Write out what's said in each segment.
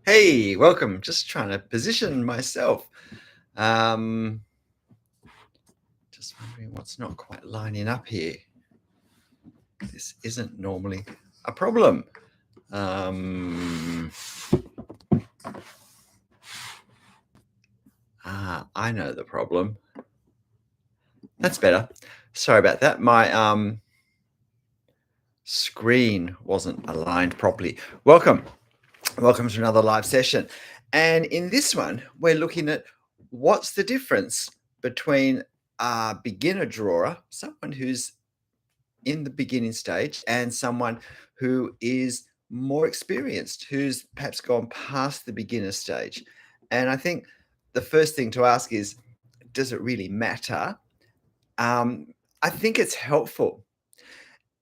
Hey, welcome. Just trying to position myself. Um, just wondering what's not quite lining up here. This isn't normally a problem. Um, I know the problem. That's better. Sorry about that. My screen wasn't aligned properly. Welcome. Welcome to another live session. And in this one, we're looking at what's the difference between a beginner drawer, someone who's in the beginning stage, and someone who is more experienced, who's perhaps gone past the beginner stage. And I think the first thing to ask is, does it really matter? I think it's helpful.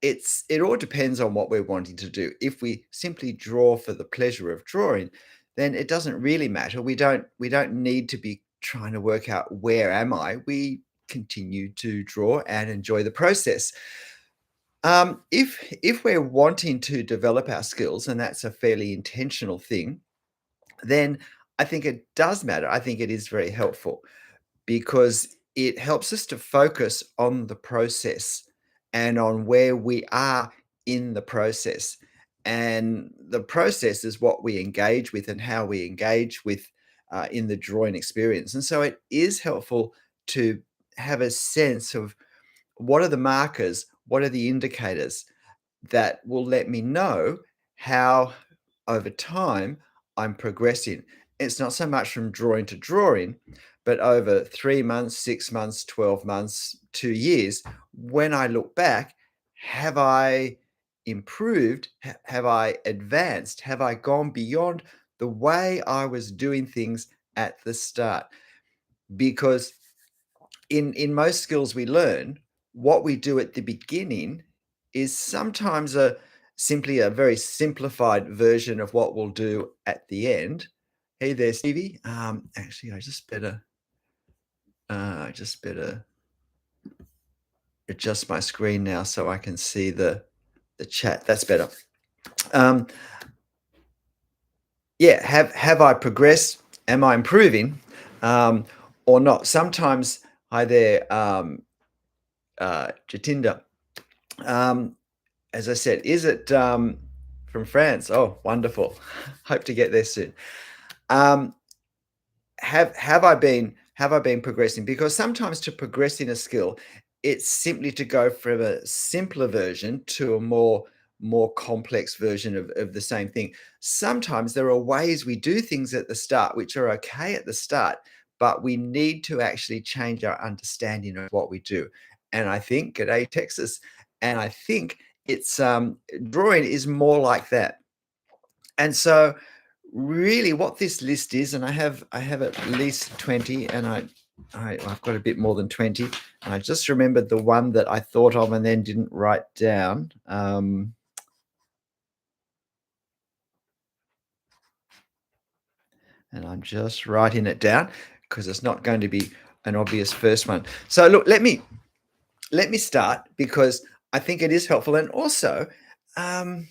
It all depends on what we're wanting to do. If we simply draw for the pleasure of drawing, then it doesn't really matter. We don't need to be trying to work out where am I. We continue to draw and enjoy the process. If we're wanting to develop our skills, and that's a fairly intentional thing, then I think it does matter. I think it is very helpful because it helps us to focus on the process and on where we are in the process. And the process is what we engage with and how we engage with in the drawing experience. And so it is helpful to have a sense of what are the markers, what are the indicators that will let me know how over time I'm progressing. It's not so much from drawing to drawing, but over 3 months, 6 months, 12 months, 2 years, when I look back, have I improved? Have I advanced? Have I gone beyond the way I was doing things at the start? Because in most skills we learn, what we do at the beginning is sometimes a simply a very simplified version of what we'll do at the end. Hey there, Stevie. Actually, I just better adjust my screen now so I can see the chat. That's better. Um, yeah, have I progressed? Am I improving, or not? Sometimes, hi there, Jatinder. Um, as I said, is it from France? Oh, wonderful! Hope to get there soon. Um, have I been progressing? Because sometimes to progress in a skill, it's simply to go from a simpler version to a more complex version of the same thing. Sometimes there are ways we do things at the start which are okay at the start, but we need to actually change our understanding of what we do. And I think, g'day Texas, and I think it's drawing is more like that. And so really what this list is, and I have at least 20, and I've got a bit more than 20, and I just remembered the one that I thought of and then didn't write down. And I'm just writing it down because it's not going to be an obvious first one. So look, let me start because I think it is helpful. And also, um,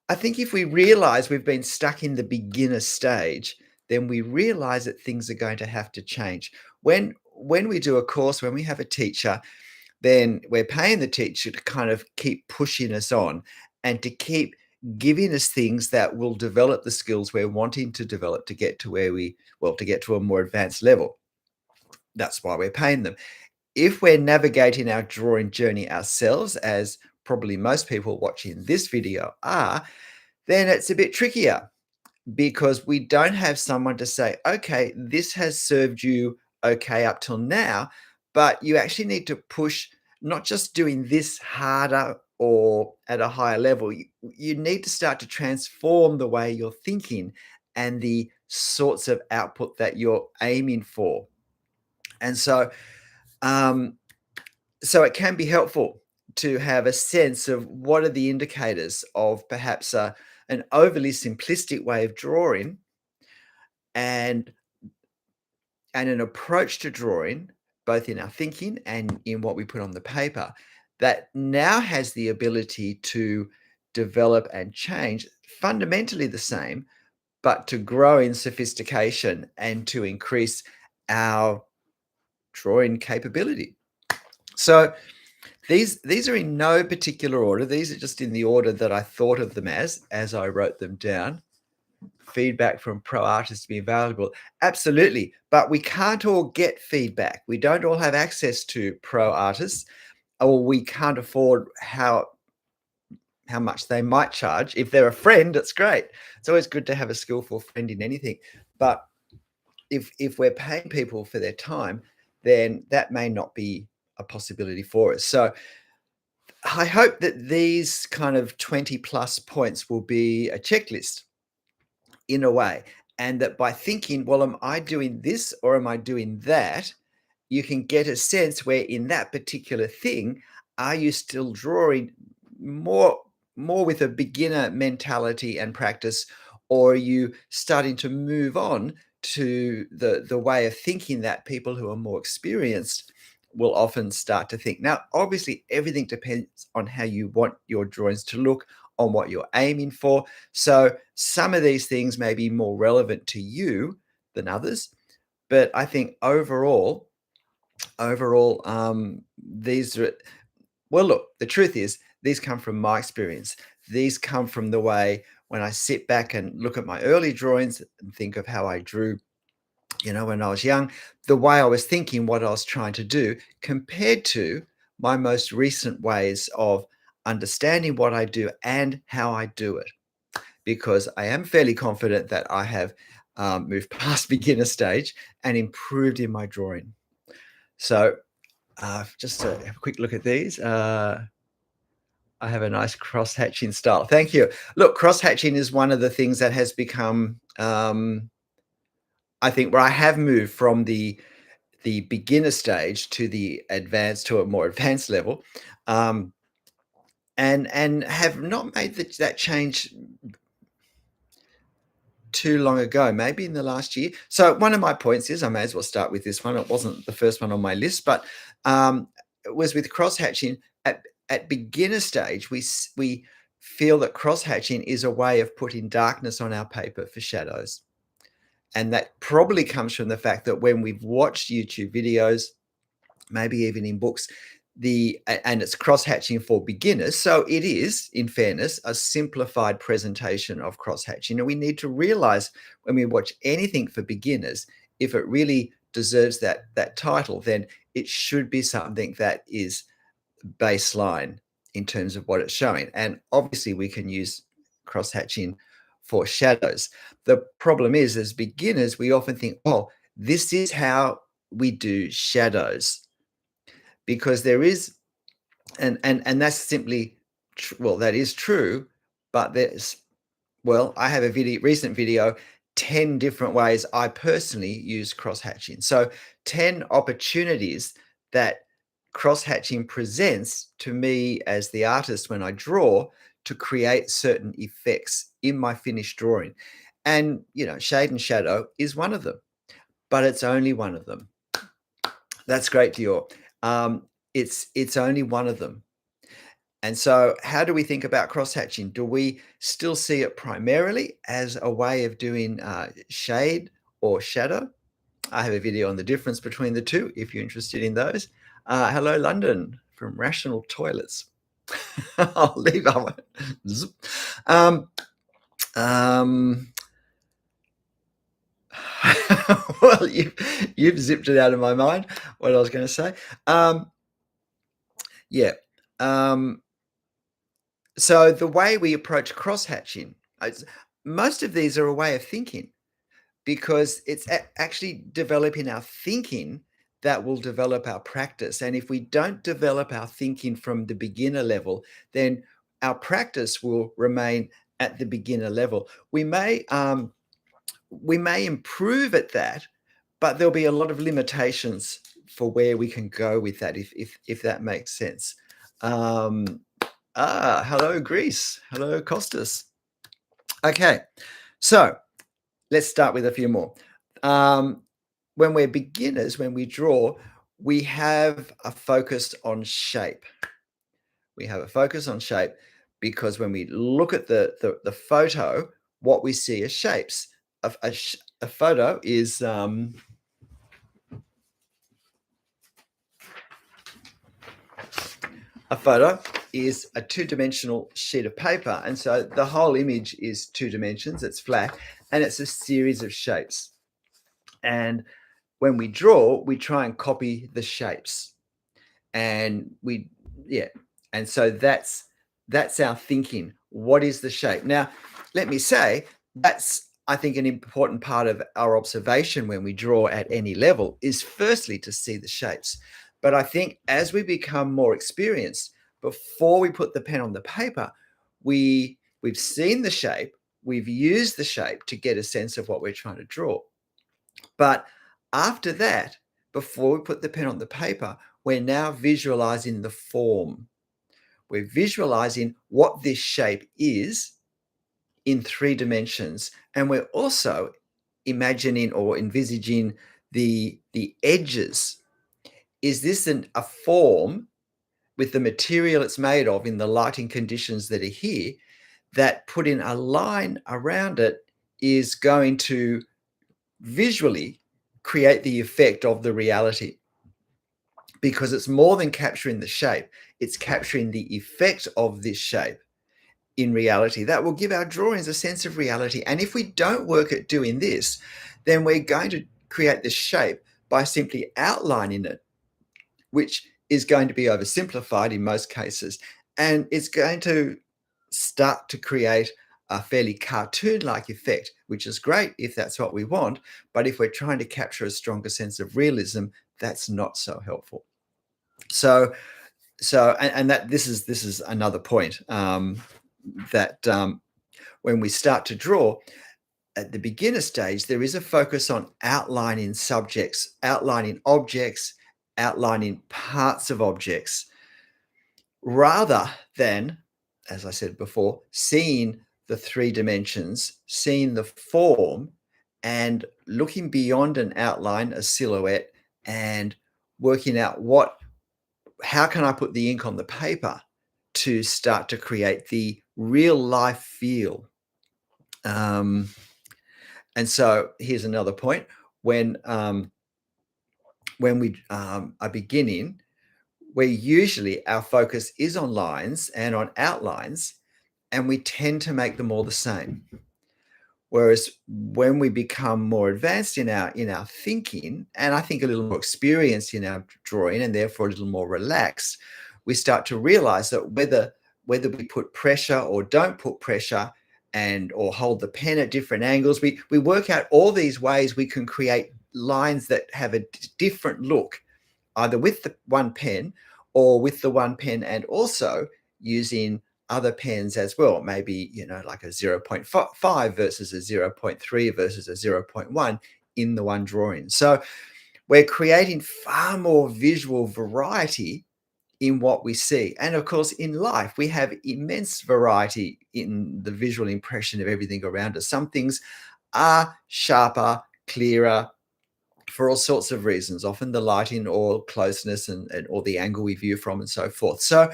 I think if we realize we've been stuck in the beginner stage, then we realize that things are going to have to change. When we do a course, when we have a teacher, then we're paying the teacher to kind of keep pushing us on and to keep giving us things that will develop the skills we're wanting to develop to get to to get to a more advanced level. That's why we're paying them. If we're navigating our drawing journey ourselves, as probably most people watching this video are, then it's a bit trickier because we don't have someone to say, okay, this has served you okay up till now, but you actually need to push, not just doing this harder or at a higher level. You need to start to transform the way you're thinking and the sorts of output that you're aiming for. And um, so it can be helpful to have a sense of what are the indicators of perhaps an overly simplistic way of drawing and an approach to drawing, both in our thinking and in what we put on the paper, that now has the ability to develop and change fundamentally the same, but to grow in sophistication and to increase our drawing capability. So these are in no particular order. These are just in the order that I thought of them as I wrote them down. Feedback from pro artists be valuable. Absolutely. But we can't all get feedback. We don't all have access to pro artists, or we can't afford how much they might charge. If they're a friend, it's great. It's always good to have a skillful friend in anything. But if we're paying people for their time, then that may not be a possibility for us. So I hope that these kind of 20 plus points will be a checklist in a way, and that by thinking, well, am I doing this or am I doing that? You can get a sense where in that particular thing, are you still drawing more more with a beginner mentality and practice, or are you starting to move on to the way of thinking that people who are more experienced will often start to think? Now, obviously, everything depends on how you want your drawings to look, on what you're aiming for. So some of these things may be more relevant to you than others, but I think overall, these are, well, look, the truth is these come from my experience. These come from the way when I sit back and look at my early drawings and think of how I drew, when I was young, the way I was thinking, what I was trying to do, compared to my most recent ways of understanding what I do and how I do it. Because I am fairly confident that I have moved past beginner stage and improved in my drawing. So just to have a quick look at these. I have a nice cross-hatching style. Thank you. Look, cross-hatching is one of the things that has become, I think, where I have moved from the beginner stage to the advanced, to a more advanced level, um, and have not made that change too long ago, maybe in the last year. So one of my points is, I may as well start with this one. It wasn't the first one on my list, but it was with cross hatching. At beginner stage, we feel that cross hatching is a way of putting darkness on our paper for shadows, and that probably comes from the fact that when we've watched YouTube videos, maybe even in books, and it's cross hatching for beginners. So it is, in fairness, a simplified presentation of cross hatching. And we need to realize when we watch anything for beginners, if it really deserves that title, then it should be something that is baseline in terms of what it's showing. And obviously we can use cross hatching for shadows. The problem is, as beginners, we often think, oh, this is how we do shadows, because there is, and that's simply well, that is true, but there's, well, I have a recent video, 10 different ways I personally use cross hatching. So 10 opportunities that cross hatching presents to me as the artist when I draw, to create certain effects in my finished drawing. And shade and shadow is one of them, but it's only one of them. That's great, Dior. It's only one of them. And so how do we think about cross-hatching? Do we still see it primarily as a way of doing shade or shadow? I have a video on the difference between the two if you're interested in those. Hello, London, from Rational Toilets. I'll leave. Zip. Um, well, you've zipped it out of my mind, what I was going to say. Yeah. So the way we approach cross-hatching, most of these are a way of thinking, because it's actually developing our thinking that will develop our practice. And if we don't develop our thinking from the beginner level, then our practice will remain at the beginner level. We may improve at that, but there'll be a lot of limitations for where we can go with that, if that makes sense. Hello, Greece. Hello, Costas. Okay, so let's start with a few more. When we're beginners, when we draw, we have a focus on shape. We have a focus on shape, because when we look at the photo, what we see are shapes. A photo is a photo is a two-dimensional sheet of paper, and so the whole image is two dimensions. It's flat, and it's a series of shapes. And when we draw, we try and copy the shapes, and we yeah, and so that's our thinking. What is the shape? Now, let me say that's I think an important part of our observation when we draw at any level is firstly to see the shapes. But I think as we become more experienced, before we put the pen on the paper, we've seen the shape, we've used the shape to get a sense of what we're trying to draw. But after that, before we put the pen on the paper, we're now visualizing the form. We're visualizing what this shape is in three dimensions. And we're also imagining or envisaging the edges. Is this a form with the material it's made of in the lighting conditions that are here that putting a line around it is going to visually create the effect of the reality, because it's more than capturing the shape, it's capturing the effect of this shape in reality that will give our drawings a sense of reality. And if we don't work at doing this, then we're going to create the shape by simply outlining it, which is going to be oversimplified in most cases, and it's going to start to create a fairly cartoon-like effect, which is great if that's what we want. But if we're trying to capture a stronger sense of realism, that's not so helpful. So, and that this is another point, that when we start to draw at the beginner stage, there is a focus on outlining subjects, outlining objects, outlining parts of objects, rather than, as I said before, seeing the three dimensions, seeing the form, and looking beyond an outline, a silhouette, and working out how can I put the ink on the paper to start to create the real life feel. And so here's another point. When we are beginning, where usually our focus is on lines and on outlines, and we tend to make them all the same. Whereas when we become more advanced in our thinking, and I think a little more experienced in our drawing, and therefore a little more relaxed, we start to realize that whether we put pressure or don't put pressure, and or hold the pen at different angles, we work out all these ways we can create lines that have a different look, either with the one pen or with the one pen and also using other pens as well. Maybe, like a 0.5 versus a 0.3 versus a 0.1 in the one drawing. So we're creating far more visual variety in what we see. And of course, in life, we have immense variety in the visual impression of everything around us. Some things are sharper, clearer, for all sorts of reasons, often the lighting or closeness and or the angle we view from and so forth. So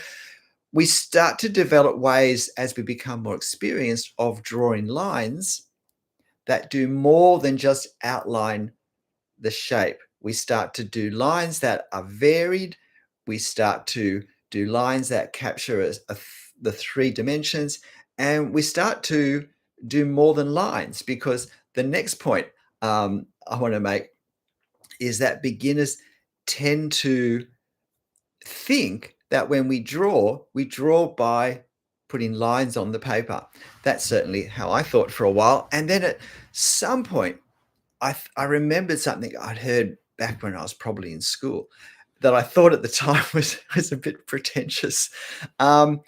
we start to develop ways as we become more experienced of drawing lines that do more than just outline the shape. We start to do lines that are varied. We start to do lines that capture the three dimensions, and we start to do more than lines, because the next point I want to make is that beginners tend to think that when we draw by putting lines on the paper. That's certainly how I thought for a while. And then at some point, I remembered something I'd heard back when I was probably in school that I thought at the time was a bit pretentious. And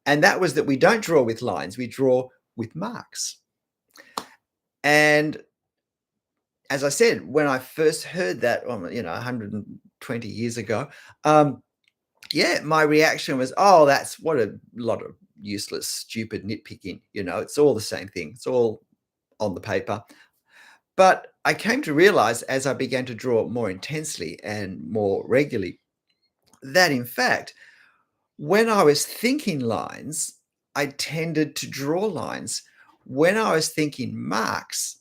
that was that we don't draw with lines, we draw with marks. And as I said, when I first heard that, 120 years ago, yeah, my reaction was, "Oh, that's what a lot of useless, stupid nitpicking. It's all the same thing. It's all on the paper." But I came to realize as I began to draw more intensely and more regularly that, in fact, when I was thinking lines, I tended to draw lines. When I was thinking marks,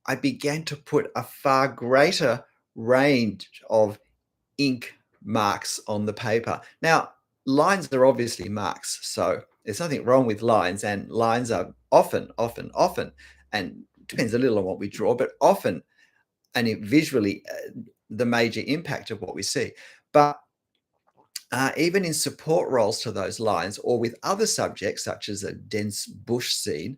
I began to put a far greater range of ink marks on the paper. Now, lines are obviously marks, so there's nothing wrong with lines, and lines are often, and depends a little on what we draw, but often and visually the major impact of what we see. But even in support roles to those lines or with other subjects, such as a dense bush scene,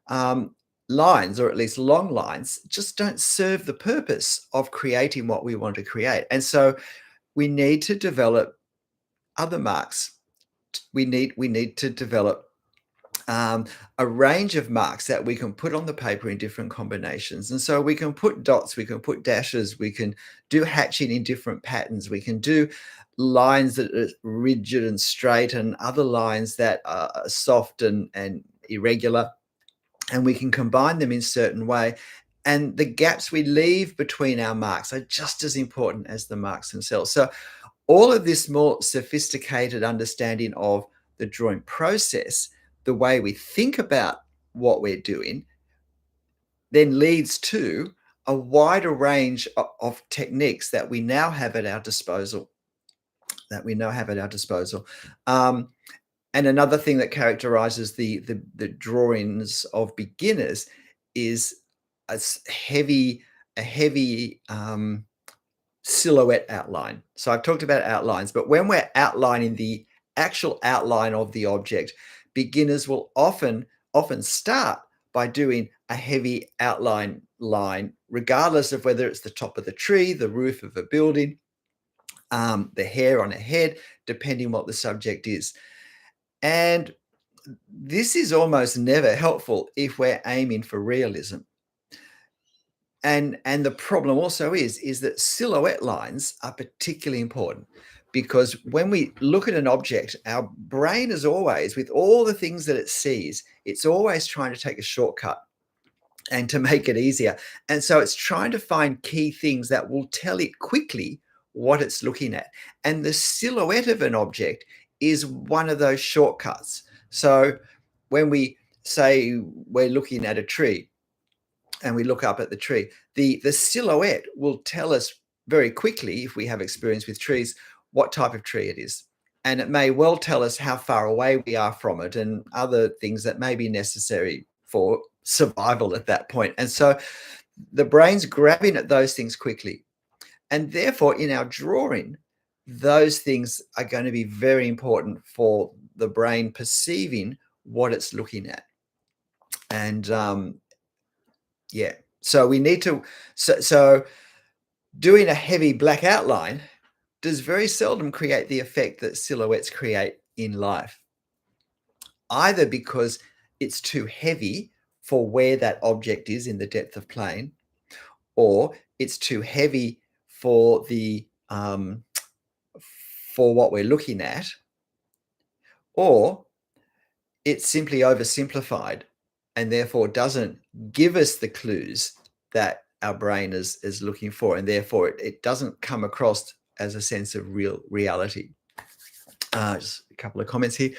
um, lines, or at least long lines, just don't serve the purpose of creating what we want to create. And so we need to develop other marks. We need to develop um, a range of marks that we can put on the paper in different combinations. And so we can put dots, we can put dashes, we can do hatching in different patterns, we can do lines that are rigid and straight, and other lines that are soft and irregular. And we can combine them in certain way. And the gaps we leave between our marks are just as important as the marks themselves. So all of this more sophisticated understanding of the drawing process, the way we think about what we're doing, then leads to a wider range of techniques that we now have at our disposal. Um, and another thing that characterizes the drawings of beginners is a heavy silhouette outline. So I've talked about outlines, but when we're outlining the actual outline of the object, beginners will often start by doing a heavy outline line, regardless of whether it's the top of the tree, the roof of a building, the hair on a head, depending what the subject is. And this is almost never helpful if we're aiming for realism. And the problem also is that silhouette lines are particularly important, because when we look at an object, our brain is always, with all the things that it sees, it's always trying to take a shortcut and to make it easier. And so it's trying to find key things that will tell it quickly what it's looking at. And the silhouette of an object is one of those shortcuts. So when we say we're looking at a tree, and we look up at the tree, the silhouette will tell us very quickly, if we have experience with trees, what type of tree it is. And it may well tell us how far away we are from it, and other things that may be necessary for survival at that point. And so the brain's grabbing at those things quickly. And therefore, in our drawing, those things are going to be very important for the brain perceiving what it's looking at. And yeah, so we need to, so doing a heavy black outline does very seldom create the effect that silhouettes create in life, either because it's too heavy for where that object is in the depth of plane, or it's too heavy for the for what we're looking at, or it's simply oversimplified and therefore doesn't give us the clues that our brain is looking for, and therefore it doesn't come across as a sense of reality. Just a couple of comments here.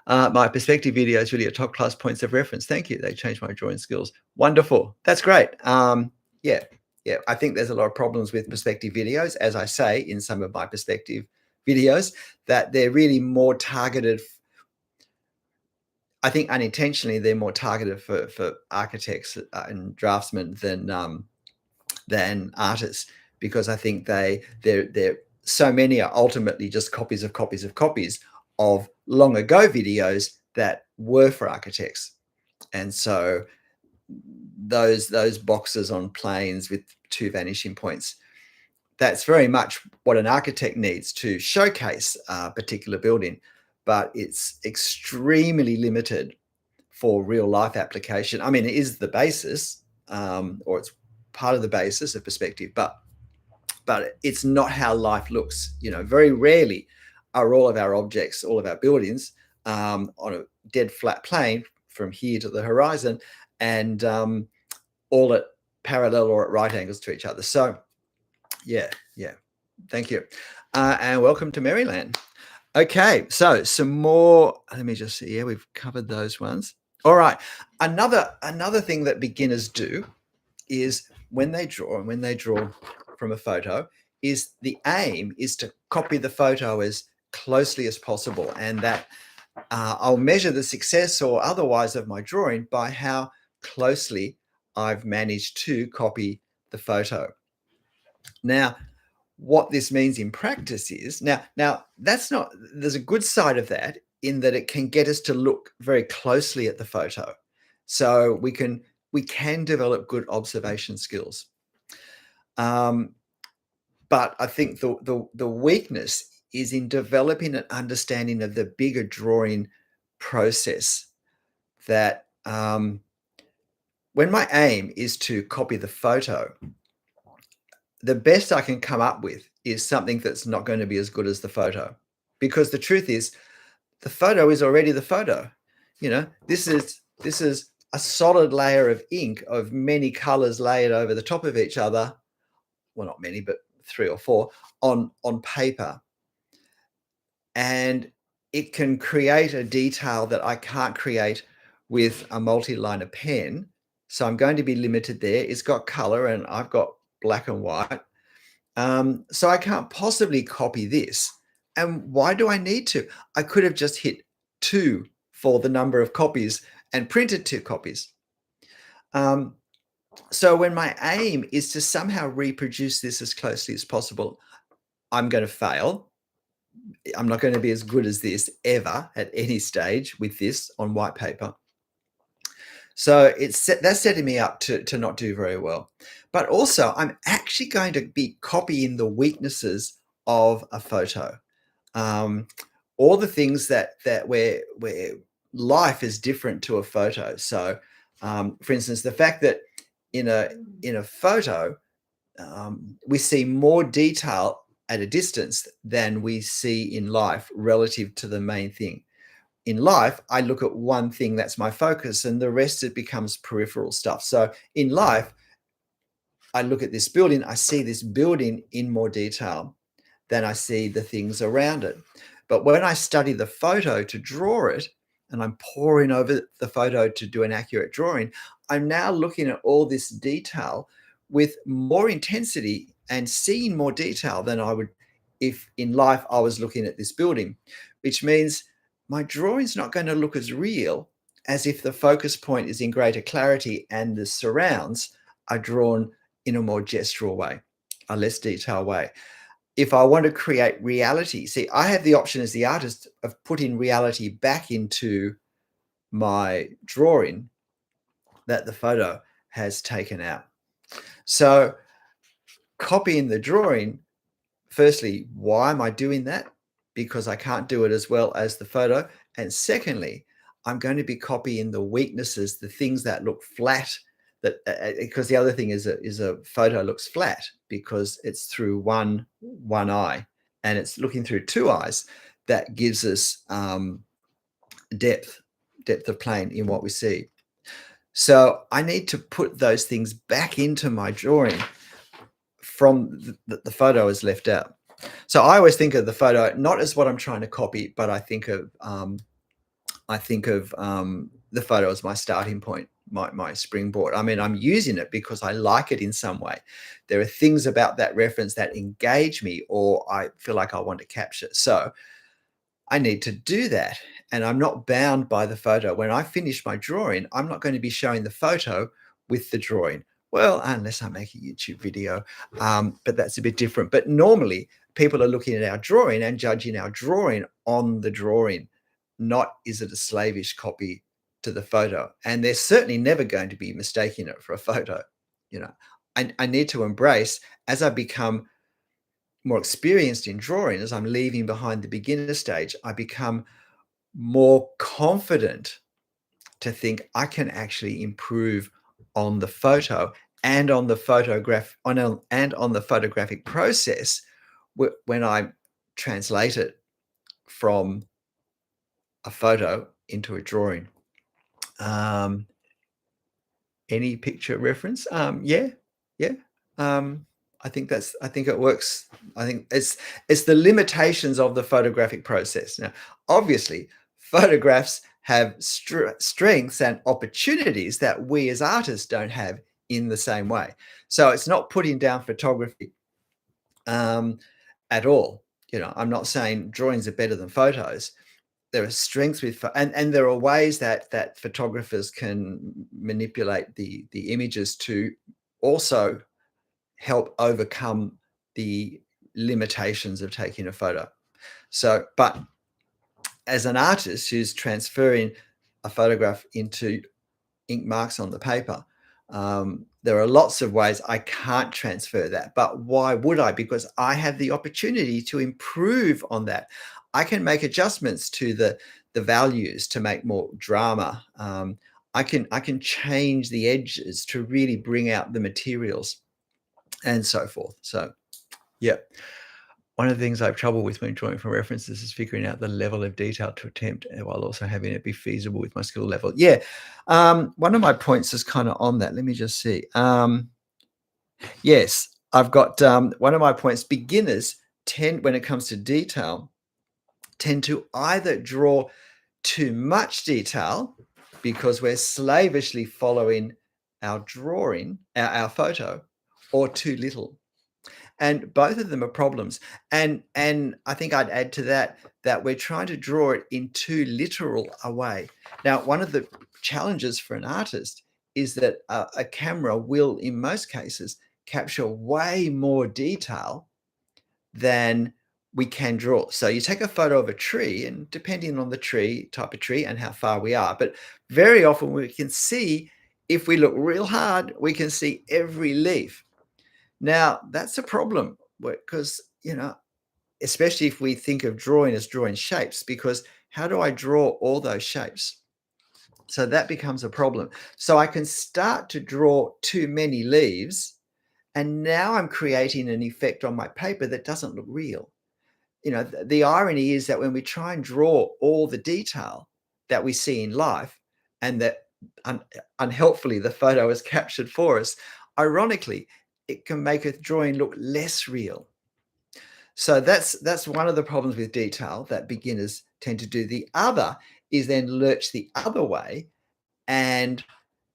My perspective video is really a top class points of reference. Thank you. They changed my drawing skills. Wonderful. That's great. Yeah. I think there's a lot of problems with perspective videos, as I say in some of my perspective videos, that they're really more targeted. I think unintentionally they're more targeted for architects and draftsmen than artists, because I think they're so many are ultimately just copies of long ago videos that were for architects. And so those boxes on planes with two vanishing points, that's very much what an architect needs to showcase a particular building, but it's extremely limited for real life application. I mean, it is the basis, or it's part of the basis of perspective, but it's not how life looks. Very rarely are all of our objects, all of our buildings, on a dead flat plane from here to the horizon, and all at parallel or at right angles to each other. So yeah, thank you. And welcome to Maryland. Okay, so some more. Let me just see. Yeah, we've covered those ones. All right. Another thing that beginners do is when they draw and when they draw from a photo is the aim is to copy the photo as closely as possible, and that I'll measure the success or otherwise of my drawing by how closely I've managed to copy the photo. Now, what this means in practice is now that's not there's a good side of that in that it can get us to look very closely at the photo. So we can develop good observation skills. Um, but I think the weakness is in developing an understanding of the bigger drawing process that when my aim is to copy the photo, the best I can come up with is something that's not going to be as good as the photo. Because the truth is, the photo is already the photo. This is a solid layer of ink of many colors layered over the top of each other. Well, not many, but three or four on paper. And it can create a detail that I can't create with a multi-liner pen. So I'm going to be limited there. It's got color and I've got black and white. So I can't possibly copy this. And why do I need to? I could have just hit 2 for the number of copies and printed 2 copies. Um, so when my aim is to somehow reproduce this as closely as possible, I'm going to fail. I'm not going to be as good as this ever at any stage with this on white paper. So that's setting me up to not do very well. But also, I'm actually going to be copying the weaknesses of a photo. All the things that where life is different to a photo. So, for instance, the fact that in a photo, we see more detail at a distance than we see in life relative to the main thing. In life, I look at one thing, that's my focus, and the rest it becomes peripheral stuff. So in life, I look at this building, I see this building in more detail than I see the things around it. But when I study the photo to draw it, and I'm poring over the photo to do an accurate drawing, I'm now looking at all this detail with more intensity and seeing more detail than I would if in life I was looking at this building, which means my drawing's not going to look as real as if the focus point is in greater clarity and the surrounds are drawn in a more gestural way, a less detailed way. If I want to create reality, see, I have the option as the artist of putting reality back into my drawing that the photo has taken out. So copying the drawing, firstly, why am I doing that? Because I can't do it as well as the photo. And secondly, I'm going to be copying the weaknesses, the things that look flat. That because the other thing is a photo looks flat because it's through one eye and it's looking through two eyes. That gives us depth of plane in what we see. So I need to put those things back into my drawing from the photo is left out. So I always think of the photo not as what I'm trying to copy, but I think of the photo as my starting point, my springboard. I mean, I'm using it because I like it in some way. There are things about that reference that engage me, or I feel like I want to capture. So I need to do that, and I'm not bound by the photo. When I finish my drawing, I'm not going to be showing the photo with the drawing. Well, unless I make a YouTube video, but that's a bit different. But normally, people are looking at our drawing and judging our drawing on the drawing, not is it a slavish copy to the photo. And they're certainly never going to be mistaking it for a photo. You know, I need to embrace as I become more experienced in drawing, as I'm leaving behind the beginner stage, I become more confident to think I can actually improve on the photo and on the photographic process when I translate it from a photo into a drawing. Any picture reference? Yeah, yeah. I think it works. I think it's the limitations of the photographic process. Now, obviously, photographs have strengths and opportunities that we as artists don't have in the same way. So it's not putting down photography um, at all. I'm not saying drawings are better than photos. There are strengths with and there are ways that photographers can manipulate the images to also help overcome the limitations of taking a photo. So, but as an artist who's transferring a photograph into ink marks on the paper, there are lots of ways I can't transfer that. But why would I? Because I have the opportunity to improve on that. I can make adjustments to the values to make more drama. I can change the edges to really bring out the materials and so forth. So yeah. One of the things I have trouble with when drawing from references is figuring out the level of detail to attempt while also having it be feasible with my skill level. Yeah. One of my points is kind of on that. Let me just see. Yes, I've got one of my points. Beginners tend, when it comes to detail, tend to either draw too much detail because we're slavishly following our drawing, our photo, or too little. And both of them are problems. And I think I'd add to that we're trying to draw it in too literal a way. Now, one of the challenges for an artist is that a camera will, in most cases, capture way more detail than we can draw. So you take a photo of a tree, and depending on the tree, type of tree, and how far we are, but very often we can see, if we look real hard, we can see every leaf. Now, that's a problem because, especially if we think of drawing as drawing shapes, because how do I draw all those shapes? So that becomes a problem. So I can start to draw too many leaves, and now I'm creating an effect on my paper that doesn't look real. The irony is that when we try and draw all the detail that we see in life, and that unhelpfully the photo is captured for us, ironically, it can make a drawing look less real. So that's one of the problems with detail that beginners tend to do. The other is then lurch the other way and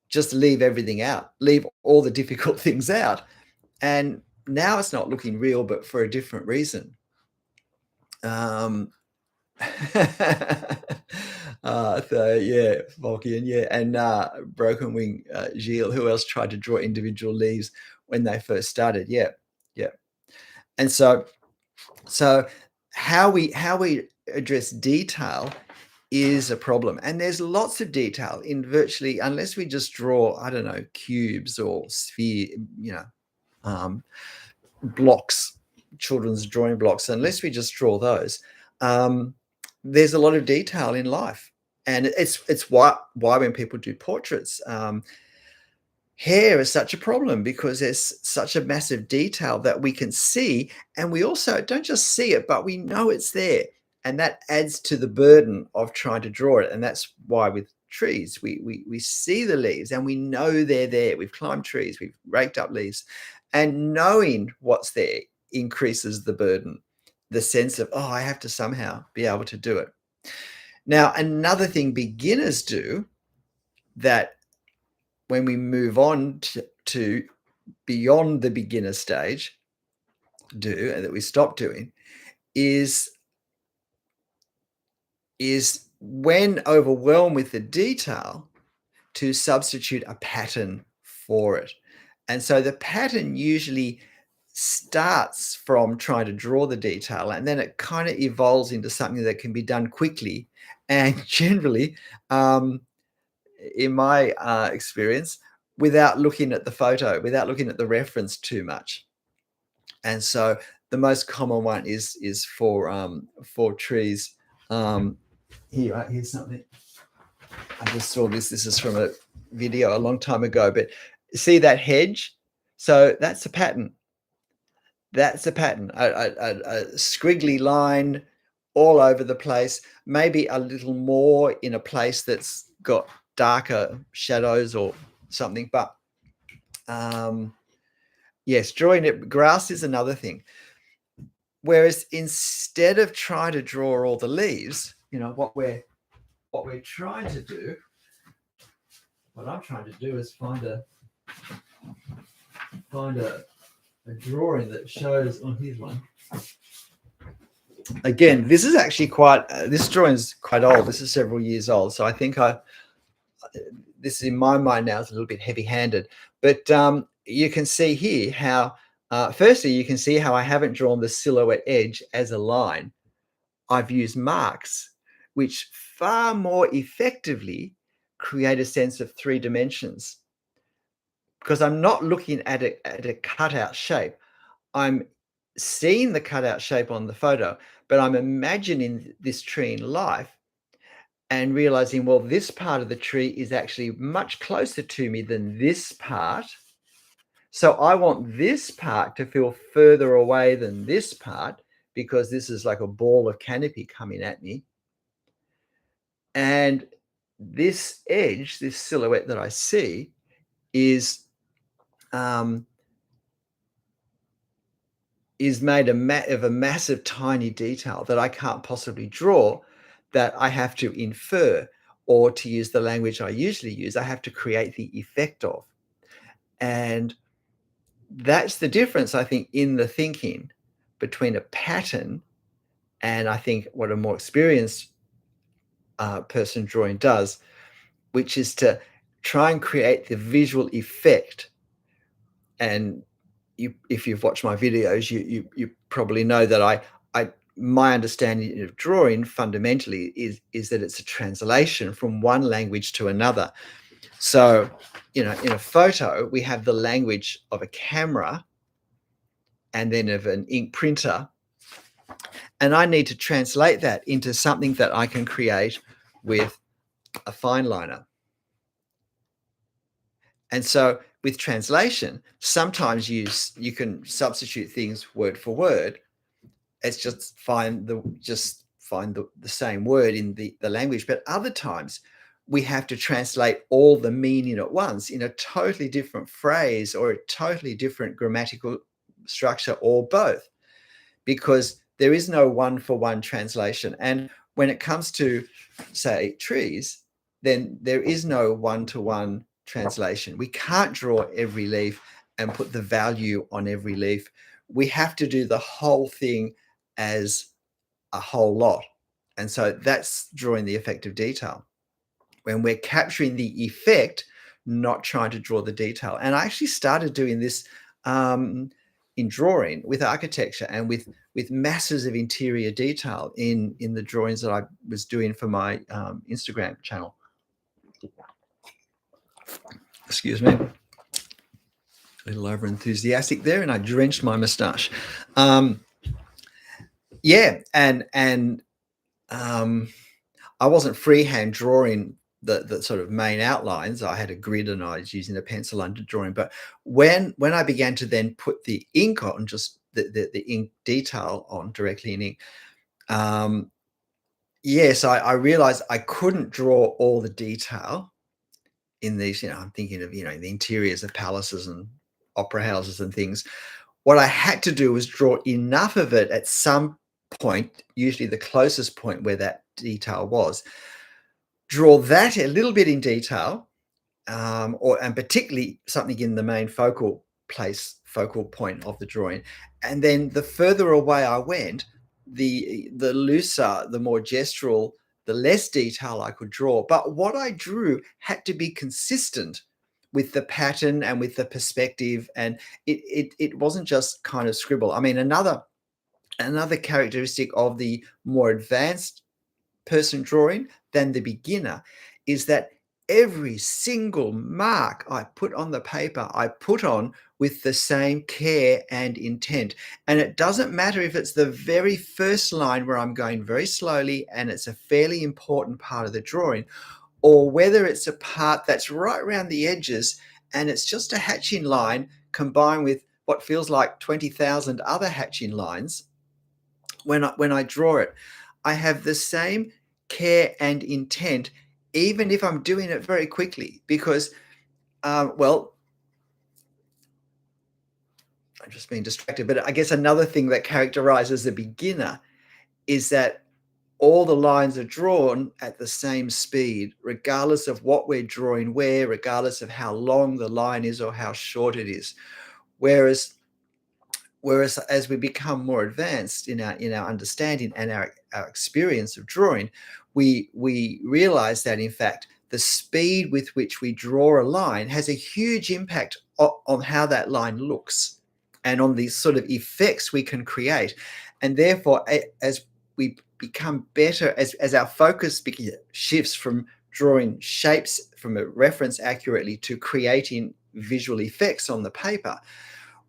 just leave everything out, leave all the difficult things out. And now it's not looking real, but for a different reason. So yeah, Volkian, yeah, and Broken Wing, Gilles. Who else tried to draw individual leaves when they first started? Yeah, yeah. And so how we address detail is a problem, and there's lots of detail in virtually, unless we just draw, I don't know, cubes or sphere, blocks, children's drawing blocks. Unless we just draw those, there's a lot of detail in life, and it's why when people do portraits, hair is such a problem, because there's such a massive detail that we can see, and we also don't just see it, but we know it's there, and that adds to the burden of trying to draw it. And that's why with trees, we see the leaves and we know they're there. We've climbed trees, we've raked up leaves, and knowing what's there increases the burden, the sense of, oh, I have to somehow be able to do it. Now, another thing beginners do, that when we move on to beyond the beginner stage do, and that we stop doing, is when overwhelmed with the detail, to substitute a pattern for it. And so the pattern usually starts from trying to draw the detail, and then it kind of evolves into something that can be done quickly, and generally, in my experience, without looking at the photo, without looking at the reference too much. And so the most common one is for trees. Here's something. I just saw this. This is from a video a long time ago, but see that hedge? So that's a pattern. That's a pattern. A squiggly line all over the place, maybe a little more in a place that's got darker shadows or something, but Yes, drawing it grass is another thing. Whereas instead of trying to draw all the leaves, what we're trying to do, what I'm trying to do is find a drawing that shows on his one. Again, this is actually quite. This drawing is quite old. This is several years old, so I think this is in my mind now is a little bit heavy-handed. But you can see here how. Firstly, you can see how I haven't drawn the silhouette edge as a line. I've used marks, which far more effectively create a sense of three dimensions because I'm not looking at a cutout shape. I'm seeing the cutout shape on the photo, but I'm imagining this tree in life and realizing, well, this part of the tree is actually much closer to me than this part. So I want this part to feel further away than this part because this is like a ball of canopy coming at me. And this edge, this silhouette that I see is um, made of a massive tiny detail that I can't possibly draw, that I have to infer, or to use the language I usually use, I have to create the effect of. And that's the difference, I think, in the thinking between a pattern and I think what a more experienced person drawing does, which is to try and create the visual effect. And if you've watched my videos, you probably know that I my understanding of drawing fundamentally is that it's a translation from one language to another. So, in a photo, we have the language of a camera and then of an ink printer, and I need to translate that into something that I can create with a fine liner. And so with translation, sometimes you can substitute things word for word. It's just find the same word in the language. But other times we have to translate all the meaning at once in a totally different phrase or a totally different grammatical structure or both, because there is no one-for-one translation. And when it comes to, say, trees, then there is no one-to-one translation. We can't draw every leaf and put the value on every leaf. We have to do the whole thing as a whole lot. And so that's drawing the effect of detail. When we're capturing the effect, not trying to draw the detail. And I actually started doing this in drawing with architecture and with masses of interior detail in the drawings that I was doing for my Instagram channel. Excuse me, a little over enthusiastic there, and I drenched my moustache. Yeah, and I wasn't freehand drawing the sort of main outlines. I had a grid and I was using a pencil under drawing. But when I began to then put the ink on, just the ink detail on directly in ink, yes, I realized I couldn't draw all the detail in these. I'm thinking of the interiors of palaces and opera houses and things. What I had to do was draw enough of it at some point, usually the closest point where that detail was, draw that a little bit in detail, and particularly something in the main focal point of the drawing. And then the further away I went, the looser, the more gestural, the less detail I could draw. But what I drew had to be consistent with the pattern and with the perspective, and it wasn't just kind of scribble. I mean, another characteristic of the more advanced person drawing than the beginner is that every single mark I put on the paper, I put on with the same care and intent. And it doesn't matter if it's the very first line where I'm going very slowly and it's a fairly important part of the drawing, or whether it's a part that's right around the edges and it's just a hatching line combined with what feels like 20,000 other hatching lines. When I draw it, I have the same care and intent, even if I'm doing it very quickly, because, well, I've just been distracted. But I guess another thing that characterizes a beginner is that all the lines are drawn at the same speed, regardless of what we're drawing where, regardless of how long the line is or how short it is. Whereas Whereas as we become more advanced in our understanding and our experience of drawing, we realize that in fact the speed with which we draw a line has a huge impact on how that line looks and on the sort of effects we can create. And therefore, as we become better, as our focus shifts from drawing shapes from a reference accurately to creating visual effects on the paper,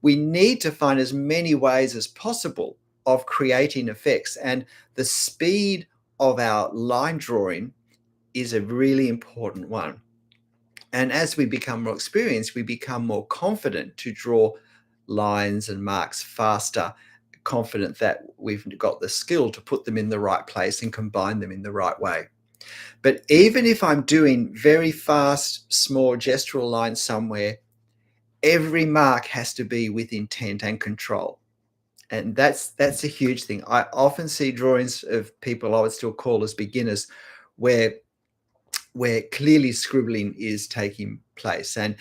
we need to find as many ways as possible of creating effects. And the speed of our line drawing is a really important one. And as we become more experienced, we become more confident to draw lines and marks faster, confident that we've got the skill to put them in the right place and combine them in the right way. But even if I'm doing very fast, small gestural lines somewhere, every mark has to be with intent and control. And that's a huge thing. I often see drawings of people I would still call as beginners where clearly scribbling is taking place. And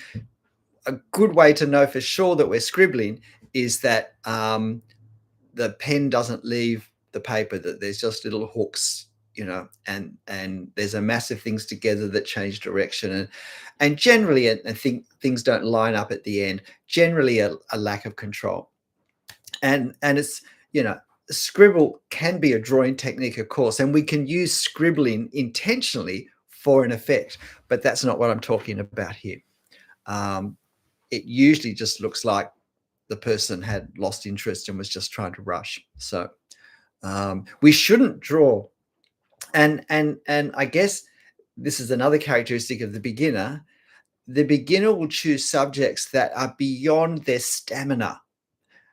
a good way to know for sure that we're scribbling is that the pen doesn't leave the paper, that there's just little hooks, and there's a massive things together that change direction. And generally, I think things don't line up at the end, generally a lack of control. And it's, scribble can be a drawing technique, of course, and we can use scribbling intentionally for an effect, but that's not what I'm talking about here. It usually just looks like the person had lost interest and was just trying to rush. So we shouldn't draw. And I guess this is another characteristic of the beginner. The beginner will choose subjects that are beyond their stamina.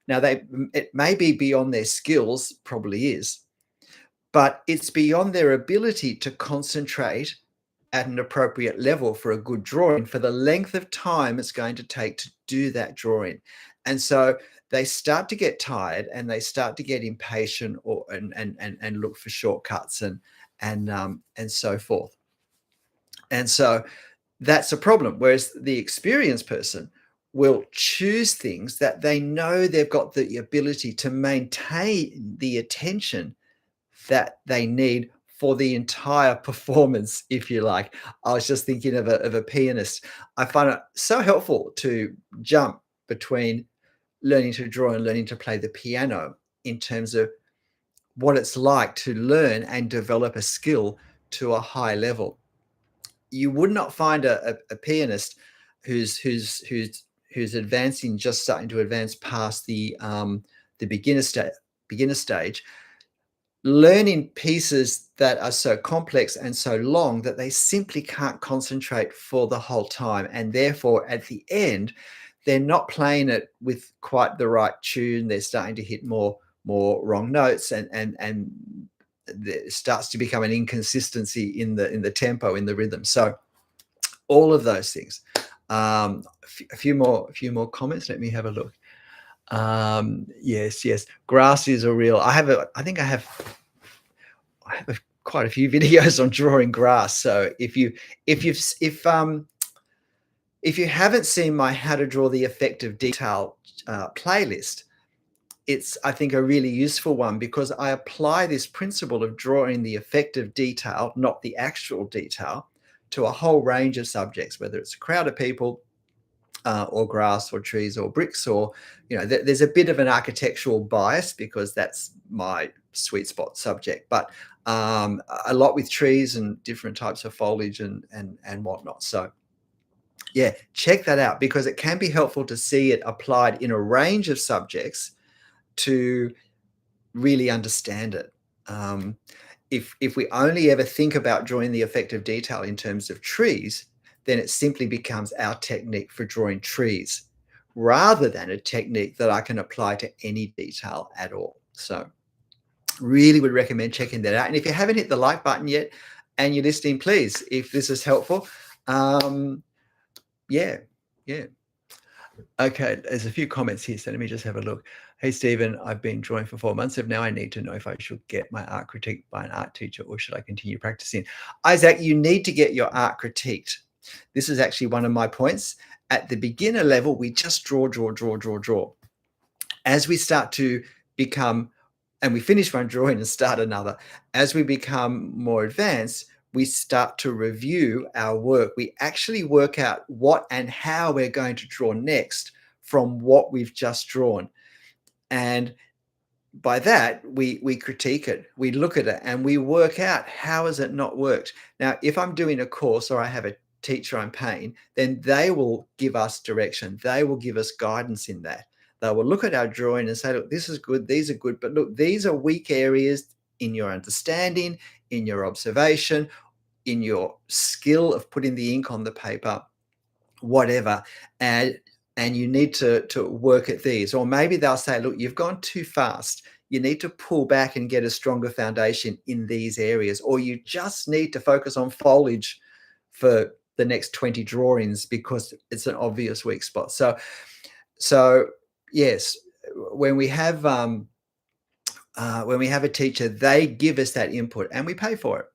Now, it may be beyond their skills, probably is, but it's beyond their ability to concentrate at an appropriate level for a good drawing, for the length of time it's going to take to do that drawing. And so they start to get tired and they start to get impatient and look for shortcuts and so forth. And so that's a problem. Whereas the experienced person will choose things that they know they've got the ability to maintain the attention that they need for the entire performance, if you like. I was just thinking of a pianist. I find it so helpful to jump between learning to draw and learning to play the piano in terms of what it's like to learn and develop a skill to a high level. You would not find a pianist who's advancing, just starting to advance past the beginner stage, learning pieces that are so complex and so long that they simply can't concentrate for the whole time. And therefore, at the end, they're not playing it with quite the right tune. They're starting to hit more wrong notes, and there starts to become an inconsistency in the tempo, in the rhythm. So all of those things. A few more comments. Let me have a look. Yes. Grass is a real. I have quite a few videos on drawing grass. So if you haven't seen my How to Draw the Effective Detail playlist, it's, I think, a really useful one, because I apply this principle of drawing the effective detail, not the actual detail, to a whole range of subjects, whether it's a crowd of people, or grass or trees or bricks, or, there's a bit of an architectural bias because that's my sweet spot subject, but a lot with trees and different types of foliage and whatnot. So yeah, check that out, because it can be helpful to see it applied in a range of subjects to really understand it. If we only ever think about drawing the effective detail in terms of trees, then it simply becomes our technique for drawing trees, rather than a technique that I can apply to any detail at all. So really would recommend checking that out. And if you haven't hit the like button yet and you're listening, please, if this is helpful, yeah. Okay, there's a few comments here, so let me just have a look. Hey, Stephen, I've been drawing for 4 months. Now I need to know if I should get my art critiqued by an art teacher or should I continue practicing? Isaac, you need to get your art critiqued. This is actually one of my points. At the beginner level, we just draw, draw, draw, draw, draw. As we start to become, and we finish one drawing and start another, as we become more advanced, we start to review our work. We actually work out what and how we're going to draw next from what we've just drawn. And by that, we critique it, we look at it, and we work out how has it not worked. Now, if I'm doing a course or I have a teacher I'm paying, then they will give us direction. They will give us guidance in that. They will look at our drawing and say, look, this is good, these are good, but look, these are weak areas in your understanding, in your observation, in your skill of putting the ink on the paper, whatever. And you need to work at these. Or maybe they'll say, look, you've gone too fast. You need to pull back and get a stronger foundation in these areas. Or you just need to focus on foliage for the next 20 drawings because it's an obvious weak spot. So yes, when we have a teacher, they give us that input and we pay for it.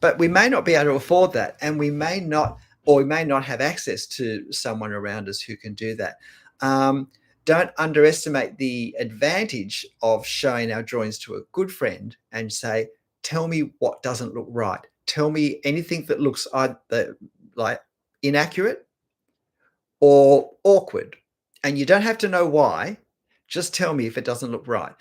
But we may not be able to afford that, and we may not have access to someone around us who can do that. Don't underestimate the advantage of showing our drawings to a good friend and say, tell me what doesn't look right. Tell me anything that looks either like inaccurate or awkward. And you don't have to know why. Just tell me if it doesn't look right.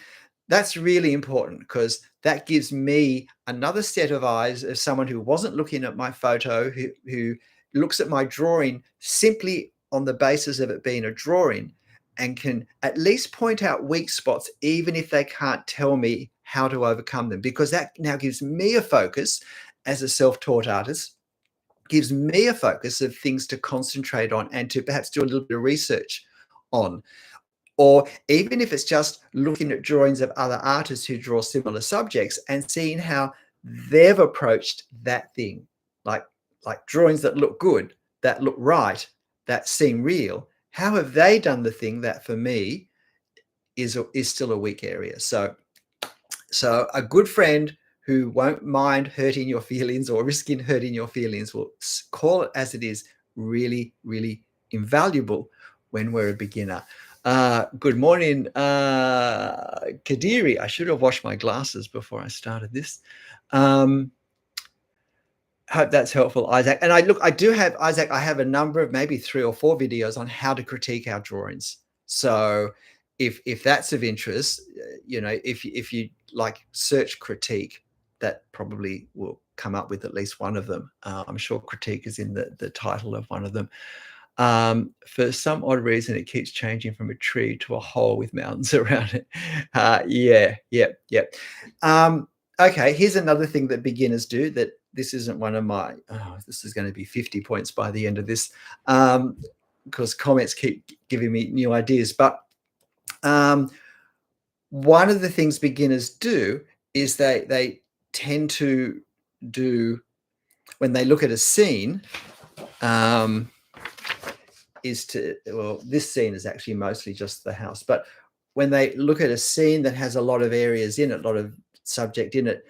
That's really important because that gives me another set of eyes of someone who wasn't looking at my photo, who looks at my drawing simply on the basis of it being a drawing and can at least point out weak spots, even if they can't tell me how to overcome them, because that now gives me a focus as a self-taught artist, gives me a focus of things to concentrate on and to perhaps do a little bit of research on. Or even if it's just looking at drawings of other artists who draw similar subjects and seeing how they've approached that thing, like drawings that look good, that look right, that seem real. How have they done the thing that for me is still a weak area? So a good friend who won't mind hurting your feelings or risking hurting your feelings, will call it as it is, really, really invaluable when we're a beginner. Good morning, Kadiri. I should have washed my glasses before I started this. Hope that's helpful, Isaac. And I do have, Isaac, I have a number of maybe 3 or 4 videos on how to critique our drawings. So if that's of interest, if you like search critique, that probably will come up with at least one of them. I'm sure critique is in the title of one of them. For some odd reason, it keeps changing from a tree to a hole with mountains around it. Yeah. Okay, here's another thing that beginners do that this isn't one of my, this is going to be 50 points by the end of this, because comments keep giving me new ideas. But one of the things beginners do is they tend to do, when they look at a scene, this scene is actually mostly just the house, but when they look at a scene that has a lot of areas in it, a lot of subject in it,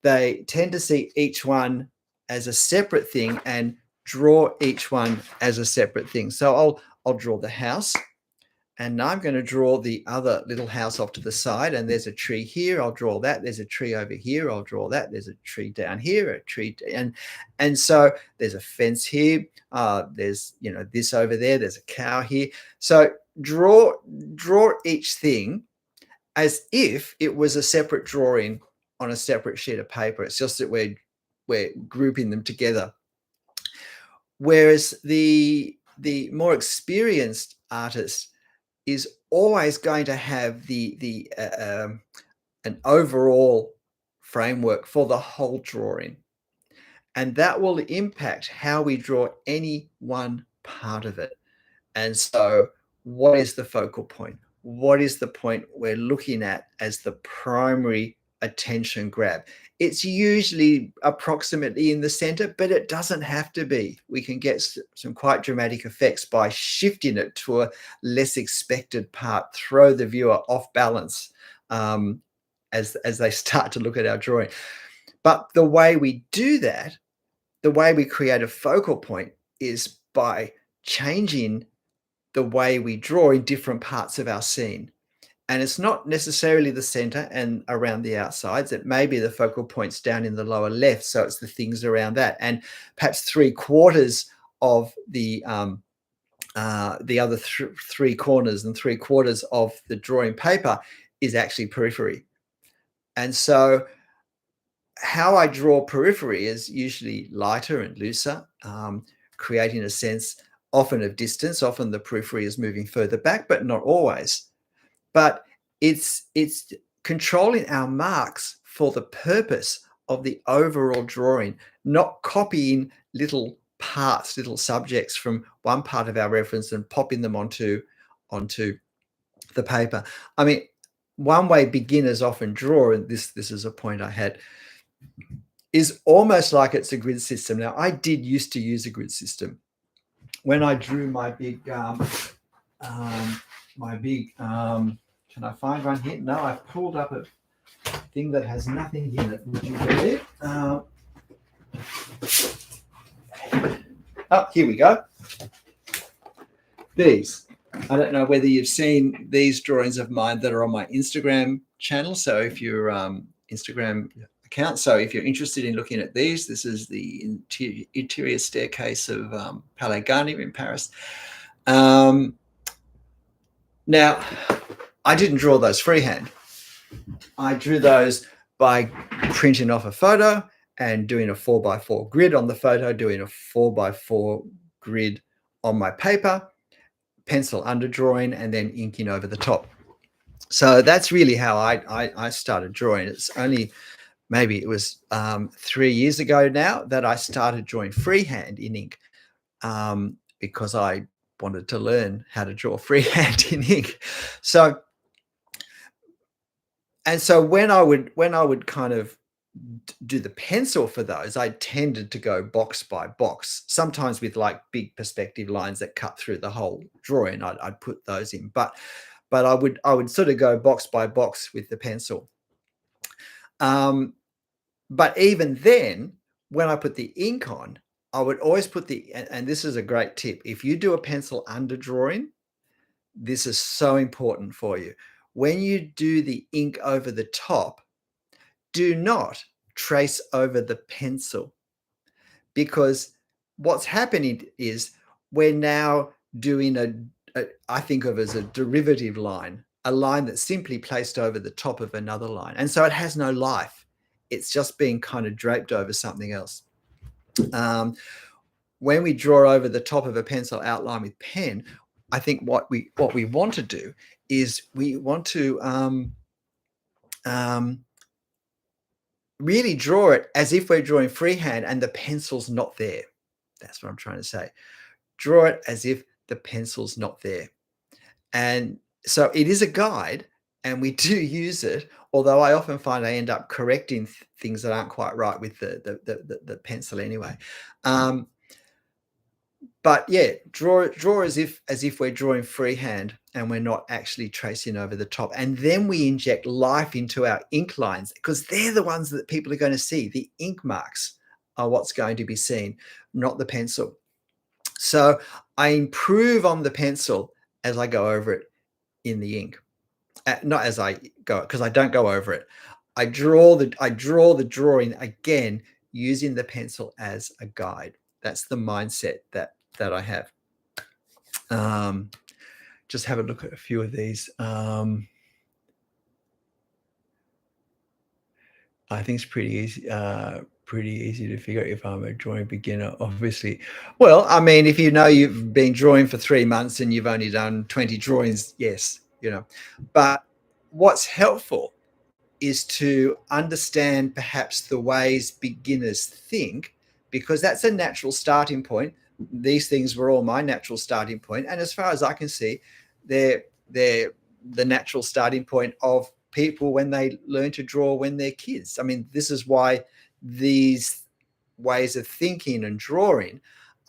they tend to see each one as a separate thing and draw each one as a separate thing. So I'll draw the house, and now I'm going to draw the other little house off to the side, and there's a tree here. I'll draw that. There's a tree over here. I'll draw that. There's a tree down here, a tree, and so there's a fence here. There's this over there. There's a cow here. So draw each thing as if it was a separate drawing on a separate sheet of paper. It's just that we're grouping them together. Whereas the more experienced artist is always going to have an overall framework for the whole drawing, and that will impact how we draw any one part of it. And so, what is the focal point? What is the point we're looking at as the primary attention grab. It's usually approximately in the center, but it doesn't have to be. We can get some quite dramatic effects by shifting it to a less expected part, throw the viewer off balance as they start to look at our drawing. But the way we do that, the way we create a focal point, is by changing the way we draw in different parts of our scene. And it's not necessarily the center and around the outsides. It may be the focal points down in the lower left. So it's the things around that. And perhaps 3/4 of the other 3 corners and 3/4 of the drawing paper is actually periphery. And so how I draw periphery is usually lighter and looser, creating a sense often of distance. Often the periphery is moving further back, but not always. But it's controlling our marks for the purpose of the overall drawing, not copying little parts, little subjects from one part of our reference and popping them onto the paper. I mean, one way beginners often draw, and this is a point I had, is almost like it's a grid system. Now, I did used to use a grid system when I drew my big can I find one here? No, I've pulled up a thing that has nothing in it. Would you believe? Oh, here we go. These. I don't know whether you've seen these drawings of mine that are on my Instagram channel. So if you're Instagram account, so if you're interested in looking at these, this is the interior staircase of Palais Garnier in Paris. Now, I didn't draw those freehand. I drew those by printing off a photo and doing a 4x4 grid on the photo, doing a 4x4 grid on my paper, pencil underdrawing, and then inking over the top. So that's really how I started drawing. It's only, maybe it was 3 years ago now that I started drawing freehand in ink, because I wanted to learn how to draw freehand in ink. So when I would kind of do the pencil for those, I tended to go box by box, sometimes with like big perspective lines that cut through the whole drawing. I'd put those in, but I would sort of go box by box with the pencil. But even then, when I put the ink on, I would always put and this is a great tip. If you do a pencil underdrawing, this is so important for you. When you do the ink over the top, do not trace over the pencil, because what's happening is we're now doing I think of as a derivative line, a line that's simply placed over the top of another line. And so it has no life. It's just being kind of draped over something else. When we draw over the top of a pencil outline with pen, I think what we want to do is we want to really draw it as if we're drawing freehand and the pencil's not there. That's what I'm trying to say. Draw it as if the pencil's not there. And so it is a guide, and we do use it, although I often find I end up correcting things that aren't quite right with the pencil anyway. But yeah, draw as if we're drawing freehand and we're not actually tracing over the top. And then we inject life into our ink lines, because they're the ones that people are going to see. The ink marks are what's going to be seen, not the pencil. So I improve on the pencil as I go over it in the ink. Not as I go, because I don't go over it. I draw the drawing again using the pencil as a guide. That's the mindset that I have. Just have a look at a few of these. I think it's pretty easy to figure out if I'm a drawing beginner, obviously. Well, I mean, if you know you've been drawing for 3 months and you've only done 20 drawings, yes, But what's helpful is to understand perhaps the ways beginners think, because that's a natural starting point. These things were all my natural starting point. And as far as I can see, they're the natural starting point of people when they learn to draw when they're kids. I mean, this is why these ways of thinking and drawing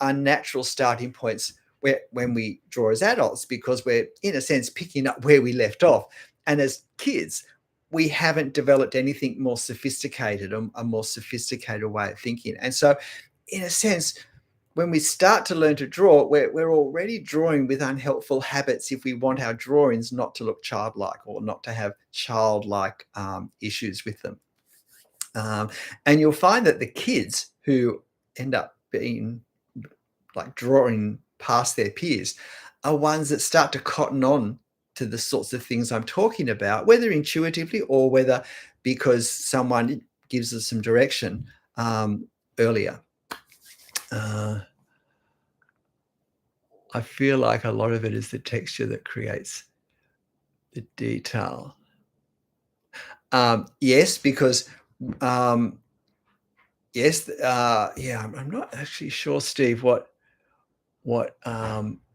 are natural starting points when we draw as adults, because we're, in a sense, picking up where we left off. And as kids, we haven't developed anything more sophisticated, a more sophisticated way of thinking. And so, in a sense, when we start to learn to draw, we're already drawing with unhelpful habits if we want our drawings not to look childlike or not to have childlike issues with them. And you'll find that the kids who end up being like drawing past their peers are ones that start to cotton on to the sorts of things I'm talking about, whether intuitively or whether because someone gives us some direction earlier. I feel like a lot of it is the texture that creates the detail. Yes, because yes, yeah, I'm not actually sure, Steve, what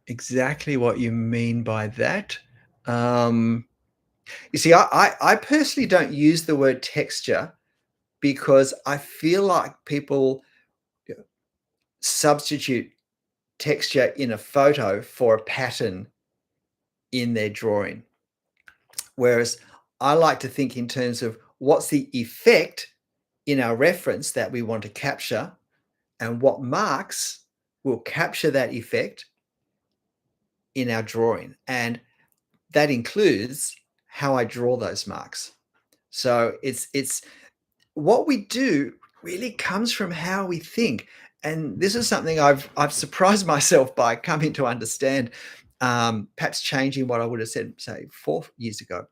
exactly what you mean by that. You see, I personally don't use the word texture because I feel like people substitute texture in a photo for a pattern in their drawing. Whereas I like to think in terms of what's the effect in our reference that we want to capture, and what marks will capture that effect in our drawing. And that includes how I draw those marks. So it's what we do really comes from how we think. And this is something I've surprised myself by coming to understand, perhaps changing what I would have said, say, 4 years ago,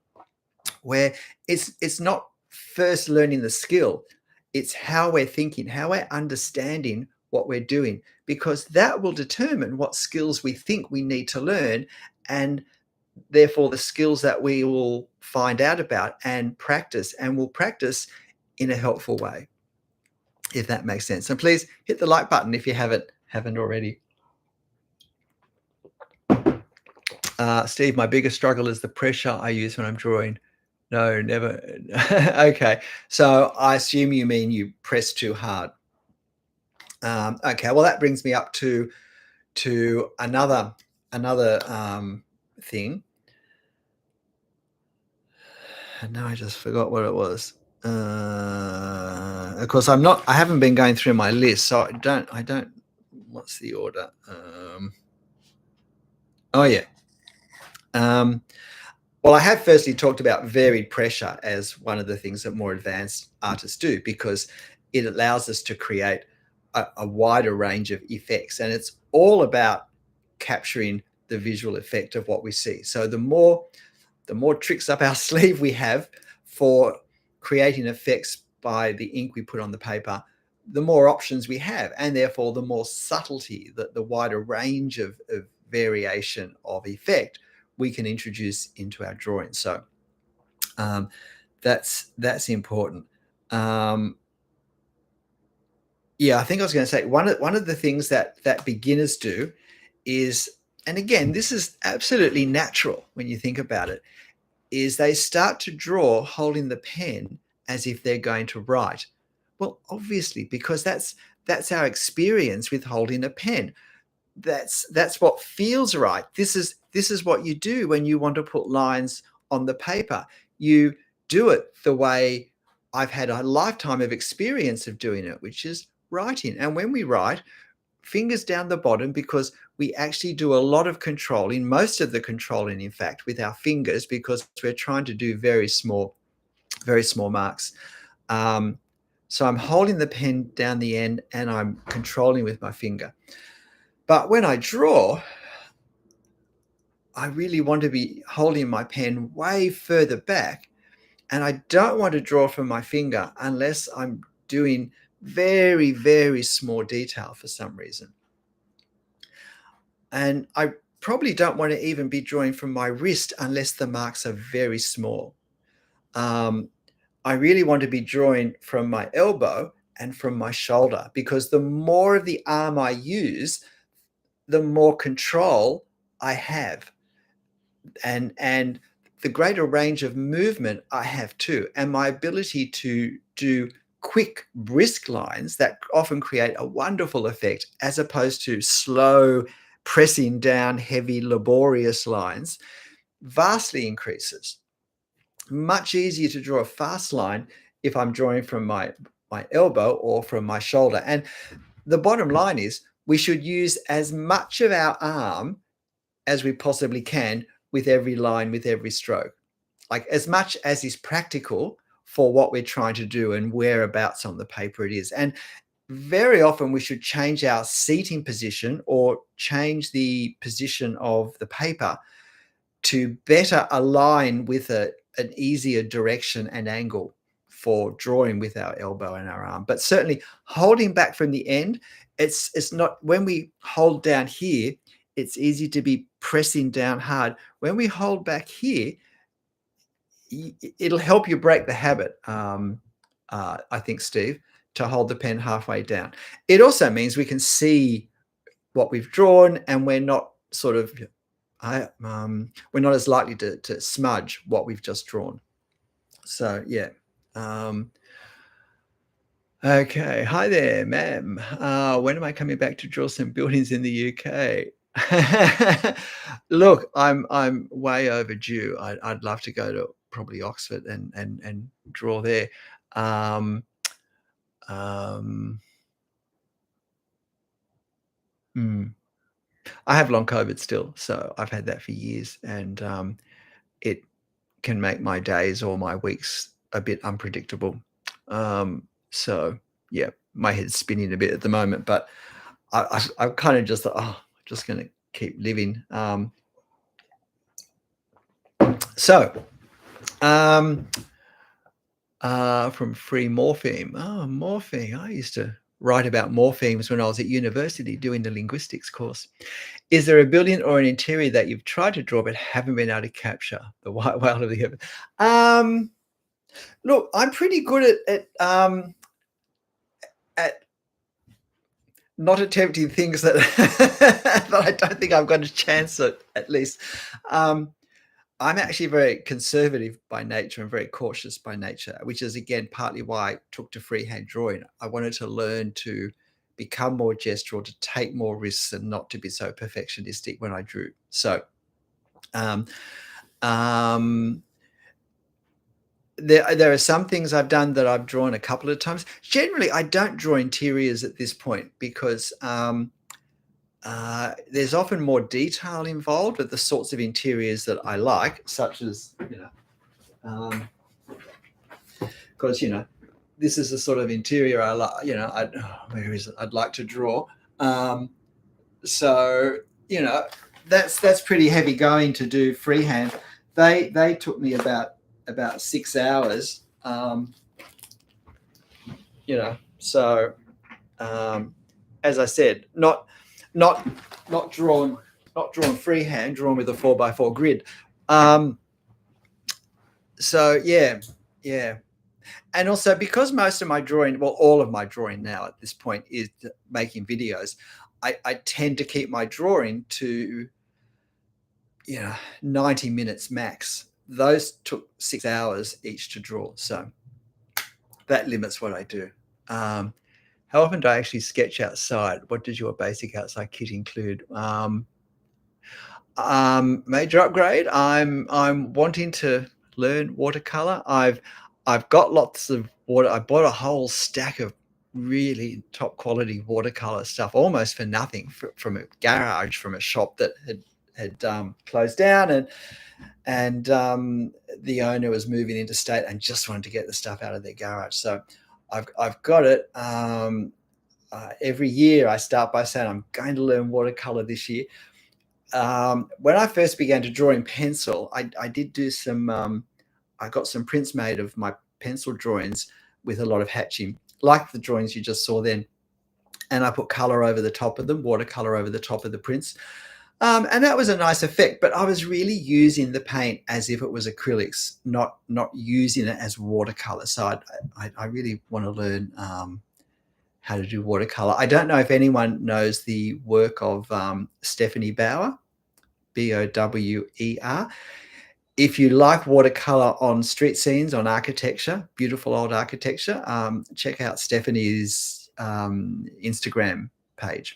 where it's not first learning the skill, it's how we're thinking, how we're understanding what we're doing, because that will determine what skills we think we need to learn, and therefore the skills that we will find out about and practice, and will practice in a helpful way, if that makes sense. And please hit the like button if you haven't already. Steve, my biggest struggle is the pressure I use when I'm drawing. No, never. Okay, so I assume you mean you press too hard. Okay, well, that brings me up to another thing. And now I just forgot what it was. Of course, I haven't been going through my list, so I don't. What's the order? Oh yeah. Well, I have firstly talked about varied pressure as one of the things that more advanced artists do, because it allows us to create a wider range of effects, and it's all about capturing the visual effect of what we see. So the more tricks up our sleeve we have for creating effects by the ink we put on the paper, the more options we have, and therefore the more subtlety, the wider range of variation of effect we can introduce into our drawing. So that's important. Yeah, I think I was going to say one of the things that beginners do is, and again, this is absolutely natural when you think about it, is they start to draw holding the pen as if they're going to write. Well, obviously, because that's our experience with holding a pen. That's what feels right. This is what you do when you want to put lines on the paper. You do it the way I've had a lifetime of experience of doing it, which is writing. And when we write, fingers down the bottom, because we actually do a lot of controlling, most of the controlling, in fact, with our fingers, because we're trying to do very small marks. So I'm holding the pen down the end and I'm controlling with my finger. But when I draw, I really want to be holding my pen way further back, and I don't want to draw from my finger unless I'm doing very, very small detail for some reason. And I probably don't want to even be drawing from my wrist unless the marks are very small. I really want to be drawing from my elbow and from my shoulder, because the more of the arm I use, the more control I have. And the greater range of movement I have too, and my ability to do quick, brisk lines that often create a wonderful effect, as opposed to slow, pressing down, heavy, laborious lines, vastly increases. Much easier to draw a fast line if I'm drawing from my elbow or from my shoulder. And the bottom line is we should use as much of our arm as we possibly can with every line, with every stroke, like as much as is practical for what we're trying to do and whereabouts on the paper it is. And very often we should change our seating position or change the position of the paper to better align with an easier direction and angle for drawing with our elbow and our arm. But certainly holding back from the end, it's not, when we hold down here, it's easy to be pressing down hard. When we hold back here, it'll help you break the habit, I think, Steve, to hold the pen halfway down. It also means we can see what we've drawn, and we're not sort of, we're not as likely to smudge what we've just drawn. So yeah. Okay. Hi there, ma'am. When am I coming back to draw some buildings in the UK? Look, I'm way overdue. I'd love to go to probably Oxford and draw there. Um, um, hmm. I have long COVID still, so I've had that for years, and it can make my days or my weeks a bit unpredictable. So yeah, my head's spinning a bit at the moment, but I kind of just thought, oh, I'm just going to keep living. So from Free Morpheme. Oh, morpheme. I used to write about morphemes when I was at university doing the linguistics course. Is there a building or an interior that you've tried to draw but haven't been able to capture? The white whale of the heaven. Look, I'm pretty good at not attempting things that that I don't think I've got a chance at least. I'm actually very conservative by nature and very cautious by nature, which is again partly why I took to freehand drawing. I wanted to learn to become more gestural, to take more risks, and not to be so perfectionistic when I drew. So there are some things I've done that I've drawn a couple of times. Generally, I don't draw interiors at this point because there's often more detail involved with the sorts of interiors that I like, such as, because, this is the sort of interior I like, I'd like to draw. So, that's pretty heavy going to do freehand. They took me about 6 hours, so as I said, not drawn freehand, drawn with a 4x4 grid. So yeah. And also because most of my drawing, well, all of my drawing now at this point is making videos, I tend to keep my drawing to 90 minutes max. Those took 6 hours each to draw, so that limits what I do. How often do I actually sketch outside? What does your basic outside kit include? Major upgrade. I'm wanting to learn watercolor. I've got lots of water. I bought a whole stack of really top quality watercolor stuff, almost for nothing, from a garage, from a shop that had closed down, and the owner was moving interstate and just wanted to get the stuff out of their garage. So I've got it. Every year I start by saying I'm going to learn watercolor this year. When I first began to draw in pencil, I did do some, I got some prints made of my pencil drawings with a lot of hatching, like the drawings you just saw then. And I put color over the top of them, watercolor over the top of the prints. And that was a nice effect, but I was really using the paint as if it was acrylics, not using it as watercolor. So I really want to learn how to do watercolor. I don't know if anyone knows the work of Stephanie Bauer, Bower. If you like watercolor on street scenes, on architecture, beautiful old architecture, check out Stephanie's Instagram page.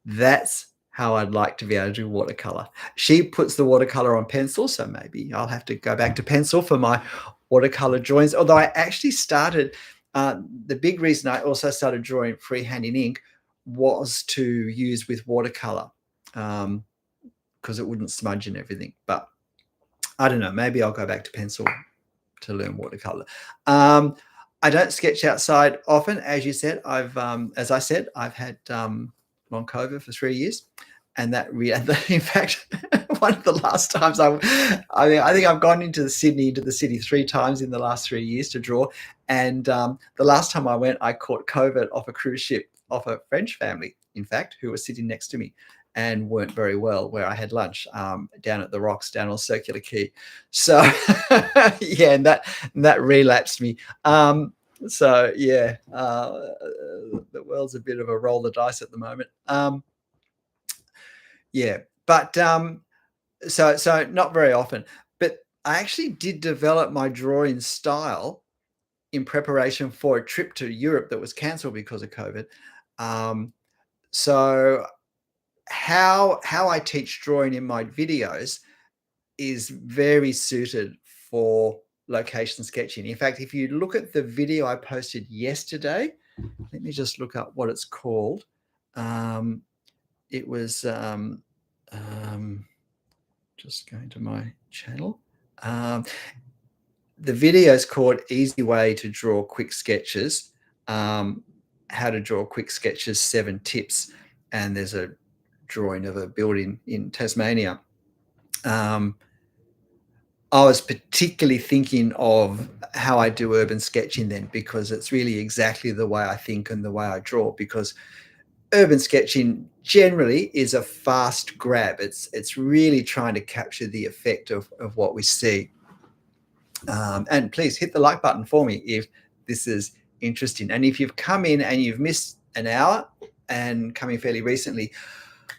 That's how I'd like to be able to do watercolor. She puts the watercolor on pencil, so maybe I'll have to go back to pencil for my watercolor drawings. Although I actually started, the big reason I also started drawing freehand in ink was to use with watercolor, because it wouldn't smudge and everything. But I don't know, maybe I'll go back to pencil to learn watercolor. I don't sketch outside often, as you said. As I said, I've had long COVID for 3 years, and that in fact, one of the last times I think I've gone into the city 3 times in the last 3 years to draw, and the last time I went, I caught COVID off a cruise ship, off a French family, in fact, who was sitting next to me and weren't very well, where I had lunch down at the Rocks, down on Circular Quay. So yeah, and that relapsed me. So yeah, the world's a bit of a roll the dice at the moment. Yeah, but so not very often. But I actually did develop my drawing style in preparation for a trip to Europe that was cancelled because of COVID. So how I teach drawing in my videos is very suited for location sketching. In fact, if you look at the video I posted yesterday, let me just look up what it's called. It was just going to my channel. The video is called Easy Way to Draw Quick Sketches. How to Draw Quick Sketches, 7 Tips. And there's a drawing of a building in Tasmania. I was particularly thinking of how I do urban sketching then, because it's really exactly the way I think and the way I draw, because urban sketching generally is a fast grab. It's really trying to capture the effect of what we see. And please hit the like button for me if this is interesting. And if you've come in and you've missed an hour and come in fairly recently,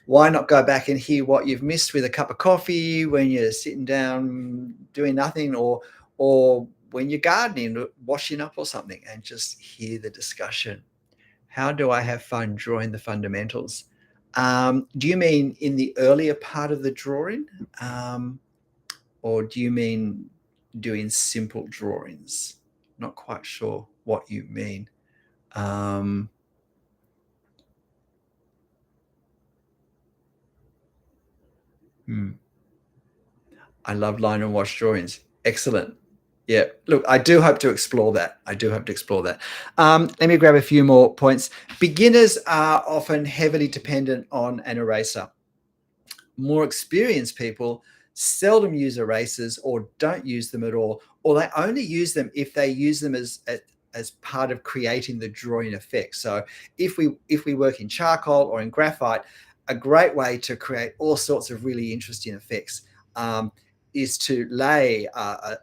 why not go back and hear what you've missed with a cup of coffee when you're sitting down doing nothing, or when you're gardening, washing up or something, and just hear the discussion. How do I have fun drawing the fundamentals? Do you mean in the earlier part of the drawing? Or do you mean doing simple drawings? Not quite sure what you mean. I love line and wash drawings. Excellent. Yeah, look, I do hope to explore that. Let me grab a few more points. Beginners are often heavily dependent on an eraser. More experienced people seldom use erasers or don't use them at all, or they only use them if they use them as part of creating the drawing effect. So if we work in charcoal or in graphite, a great way to create all sorts of really interesting effects is to lay a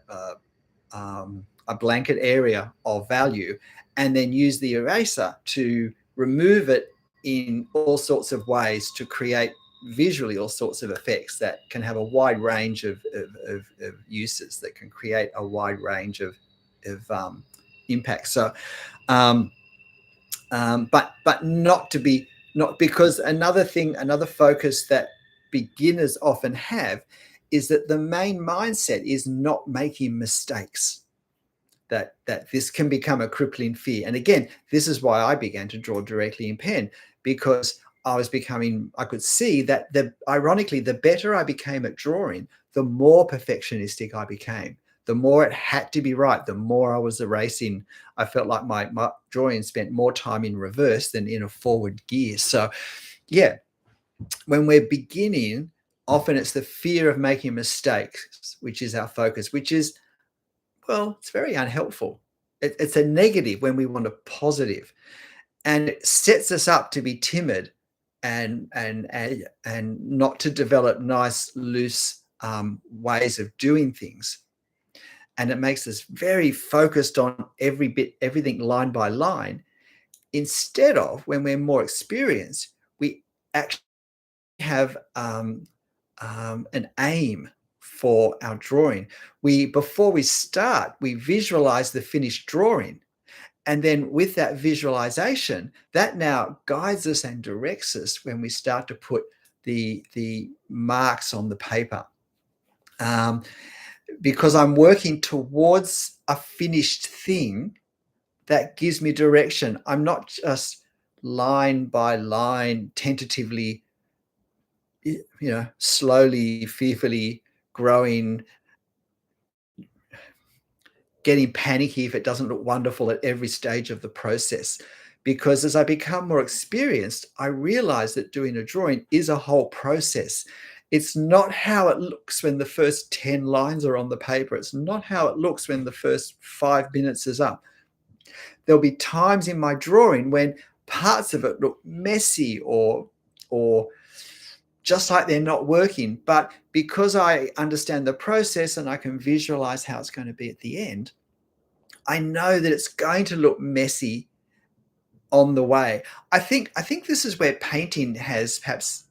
blanket area of value and then use the eraser to remove it in all sorts of ways to create visually all sorts of effects that can have a wide range of uses, that can create a wide range of impacts. So but not because another focus that beginners often have is that the main mindset is not making mistakes, that this can become a crippling fear. And again, this is why I began to draw directly in pen, because I could see that ironically, the better I became at drawing, the more perfectionistic I became. The more it had to be right, the more I was erasing. I felt like my drawing spent more time in reverse than in a forward gear. So yeah, when we're beginning, often it's the fear of making mistakes, which is our focus, which is, well, it's very unhelpful. It's a negative when we want a positive, and it sets us up to be timid and not to develop nice, loose ways of doing things. And it makes us very focused on everything line by line, instead of, when we're more experienced, we actually have an aim for our drawing. Before we start, we visualize the finished drawing. And then with that visualization, that now guides us and directs us when we start to put the marks on the paper. Um, because I'm working towards a finished thing that gives me direction. I'm not just line by line, tentatively, slowly, fearfully growing, getting panicky if it doesn't look wonderful at every stage of the process. Because as I become more experienced, I realize that doing a drawing is a whole process. It's not how it looks when the first 10 lines are on the paper. It's not how it looks when the first 5 minutes is up. There'll be times in my drawing when parts of it look messy or just like they're not working. But because I understand the process and I can visualize how it's going to be at the end, I know that it's going to look messy on the way. I think this is where painting has perhaps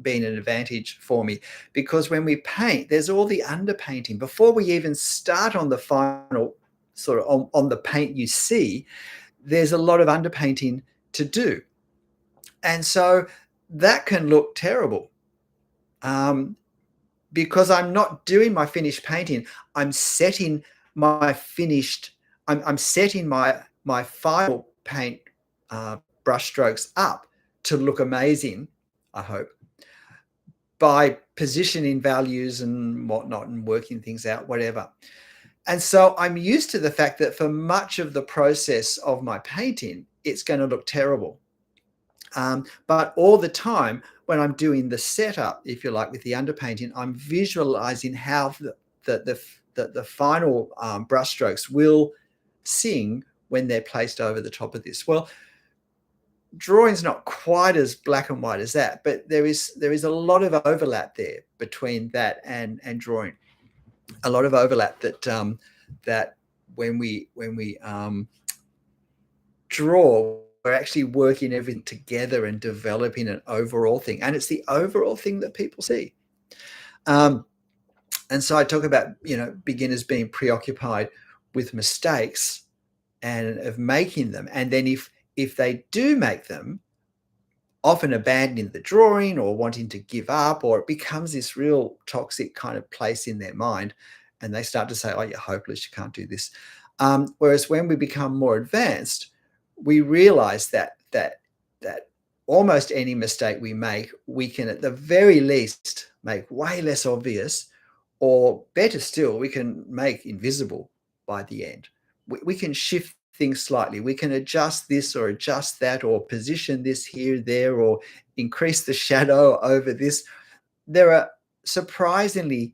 been an advantage for me, because when we paint, there's all the underpainting before we even start on the final sort of on the paint you see. There's a lot of underpainting to do, and so that can look terrible. Um, because I'm not doing my finished painting. I'm setting my finished, I'm setting my final paint brush strokes up to look amazing, I hope, by positioning values and whatnot and working things out, whatever. And so I'm used to the fact that for much of the process of my painting, it's going to look terrible. But all the time, when I'm doing the setup, if you like, with the underpainting, I'm visualizing how the final brushstrokes will sing when they're placed over the top of this. Well, drawing's not quite as black and white as that, but there is a lot of overlap there between that and drawing. A lot of overlap that when we draw, we're actually working everything together and developing an overall thing. And it's the overall thing that people see. And so I talk about, beginners being preoccupied with mistakes and of making them. And then if they do make them, often abandoning the drawing or wanting to give up, or it becomes this real toxic kind of place in their mind. And they start to say, oh, you're hopeless, you can't do this. Whereas when we become more advanced, we realize that almost any mistake we make, we can at the very least make way less obvious, or better still, we can make invisible by the end. We can shift things slightly. We can adjust this or adjust that, or position this here, there, or increase the shadow over this. There are surprisingly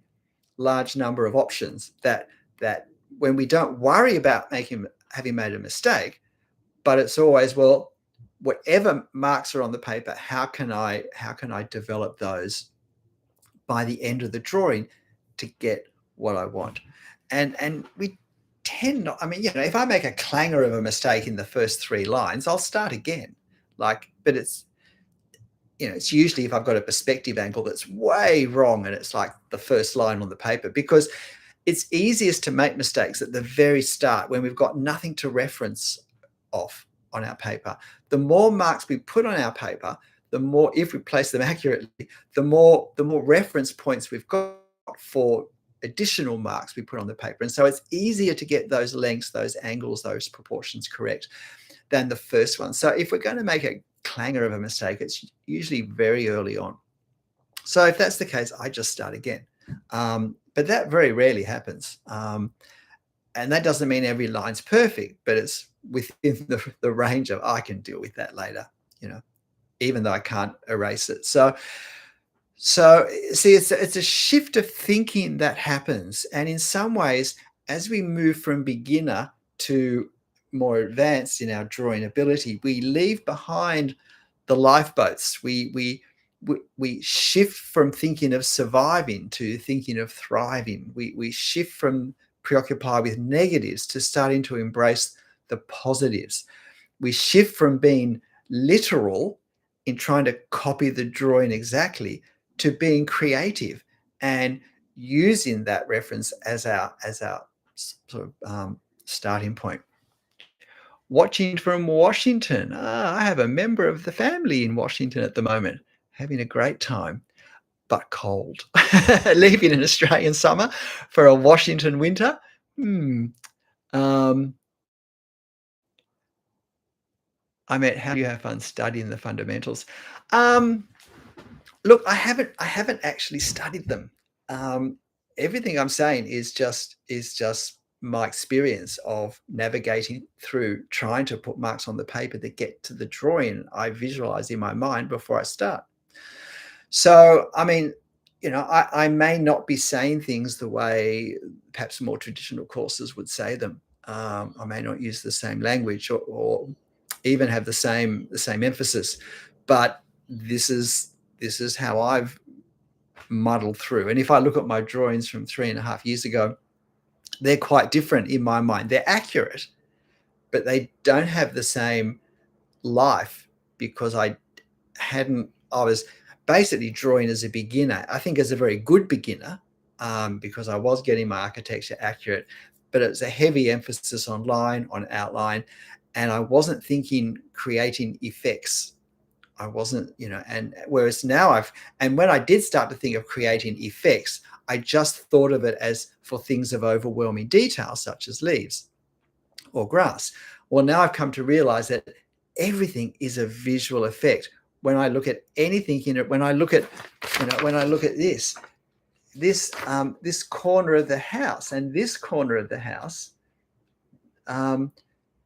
large number of options that when we don't worry about having made a mistake, but it's always, well, whatever marks are on the paper, how can I develop those by the end of the drawing to get what I want? And we tend not, if I make a clanger of a mistake in the first 3 lines, I'll start again. But it's usually if I've got a perspective angle that's way wrong and it's like the first line on the paper, because it's easiest to make mistakes at the very start when we've got nothing to reference off on our paper. The more marks we put on our paper, the more, if we place them accurately, the more reference points we've got for additional marks we put on the paper. And so it's easier to get those lengths, those angles, those proportions correct than the first one. So if we're going to make a clanger of a mistake, it's usually very early on. So if that's the case, I just start again. But that very rarely happens. And that doesn't mean every line's perfect, but it's within the range of, I can deal with that later, even though I can't erase it. So see, it's a shift of thinking that happens. And in some ways, as we move from beginner to more advanced in our drawing ability, we leave behind the lifeboats. We shift from thinking of surviving to thinking of thriving. We shift from preoccupied with negatives to starting to embrace the positives. We shift from being literal in trying to copy the drawing exactly to being creative and using that reference as our sort of starting point. Watching from Washington. Ah, I have a member of the family in Washington at the moment, having a great time, but cold. Leaving an Australian summer for a Washington winter. Hmm. Um, I mean, how do you have fun studying the fundamentals? Um, Look, I haven't actually studied them. Um, Everything I'm saying is just my experience of navigating through trying to put marks on the paper that get to the drawing I visualize in my mind before I start. So, I mean, I may not be saying things the way perhaps more traditional courses would say them. I may not use the same language or even have the same emphasis, but this is how I've muddled through. And if I look at my drawings from 3.5 years ago, they're quite different in my mind. They're accurate, but they don't have the same life because I was basically drawing as a beginner. I think as a very good beginner, because I was getting my architecture accurate, but it was a heavy emphasis on line, on outline, and I wasn't thinking creating effects. I wasn't, and whereas now and when I did start to think of creating effects, I just thought of it as for things of overwhelming detail, such as leaves or grass. Well, now I've come to realize that everything is a visual effect. When I look at anything in it, when I look at this corner of the house and this corner of the house, um,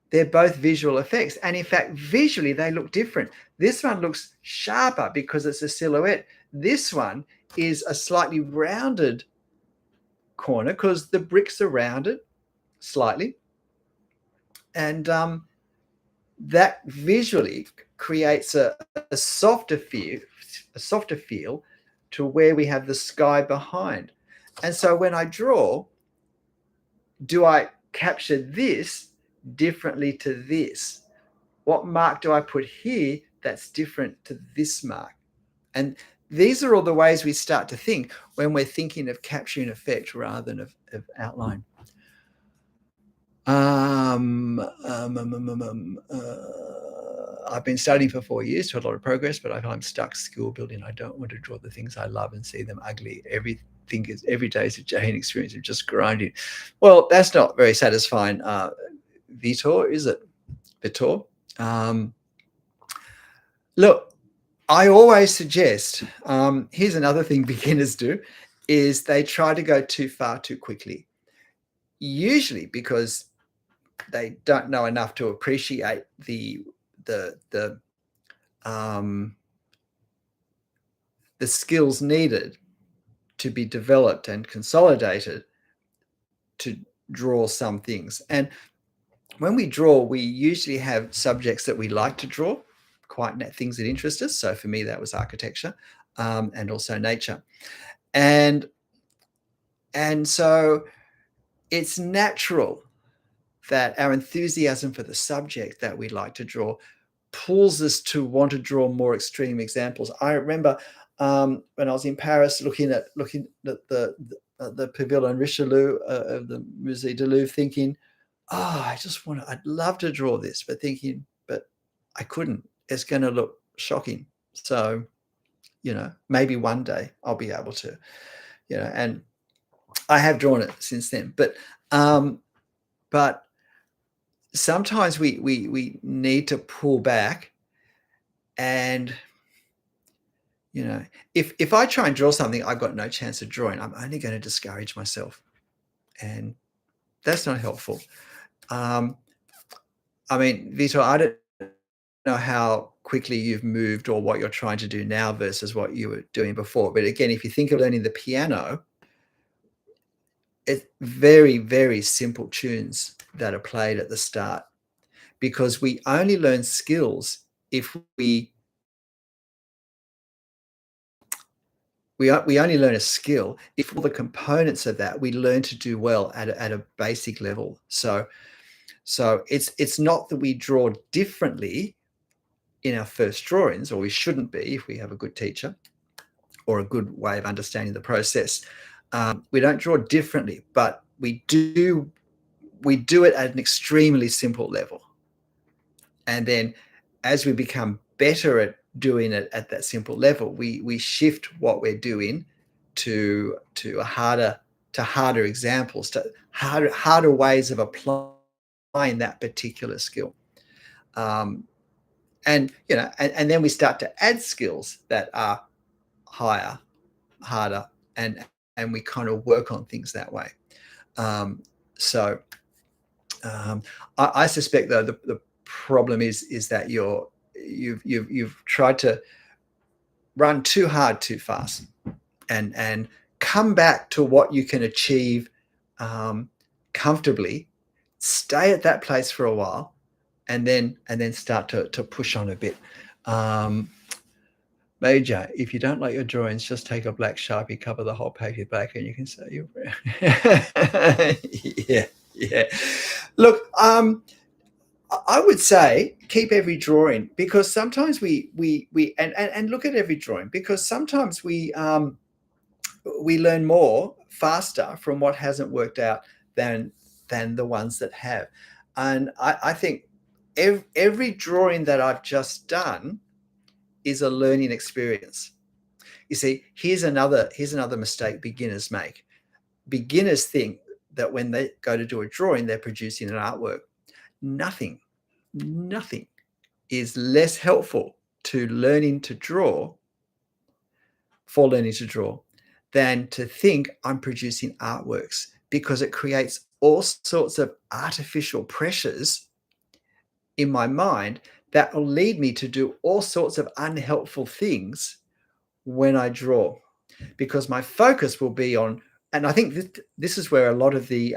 they're both visual effects. And in fact, visually, they look different. This one looks sharper because it's a silhouette. This one is a slightly rounded corner because the bricks are rounded slightly. And that visually creates a softer feel to where we have the sky behind. And so when I draw, do I capture this differently to this? What mark do I put here that's different to this mark? And these are all the ways we start to think when we're thinking of capturing effect rather than of outline. I've been studying for 4 years, to a lot of progress, but I feel I'm stuck skill building. I don't want to draw the things I love and see them ugly. Every day is a Jane experience of just grinding. Well, that's not very satisfying, Vitor, is it? Vitor. Um, Look, I always suggest, here's another thing beginners do, is they try to go too far too quickly. Usually because they don't know enough to appreciate the um, the skills needed to be developed and consolidated to draw some things. And when we draw, we usually have subjects that we like to draw, quite things that interest us. So for me, that was architecture, and also nature. And so it's natural that our enthusiasm for the subject that we like to draw pulls us to want to draw more extreme examples. I remember when I was in Paris looking at the Pavilion Richelieu of the Musée du Louvre, thinking, "Oh, I'd love to draw this," but I couldn't. It's going to look shocking. So, maybe one day I'll be able to, and I have drawn it since then. But sometimes we need to pull back, and if I try and draw something I've got no chance of drawing, I'm only going to discourage myself, and that's not helpful. I mean, Vito, I don't know how quickly you've moved or what you're trying to do now versus what you were doing before. But again, if you think of learning the piano, it's very, very simple tunes that are played at the start, because we only learn skills if we only learn a skill if all the components of that we learn to do well at a basic level. So it's not that we draw differently in our first drawings, or we shouldn't be if we have a good teacher or a good way of understanding the process. We don't draw differently, but we do it at an extremely simple level. And then as we become better at doing it at that simple level, we shift what we're doing to harder examples, to harder ways of applying that particular skill. Um, and then we start to add skills that are higher, harder, and we kind of work on things that way. So I suspect though the problem is that you've tried to run too hard too fast, and come back to what you can achieve comfortably. Stay at that place for a while, and then start to push on a bit. Major, if you don't like your drawings, just take a black Sharpie, cover the whole page with black, and you can say you're yeah, yeah. Look, I would say keep every drawing, because sometimes and look at every drawing, because sometimes we learn more faster from what hasn't worked out than the ones that have. And I think every drawing that I've just done is a learning experience. You see, here's another mistake beginners make. Beginners think that when they go to do a drawing, they're producing an artwork. Nothing is less helpful to learning to draw, for learning to draw, than to think I'm producing artworks, because it creates all sorts of artificial pressures in my mind that will lead me to do all sorts of unhelpful things when I draw, because my focus will be on, and I think this is where a lot of the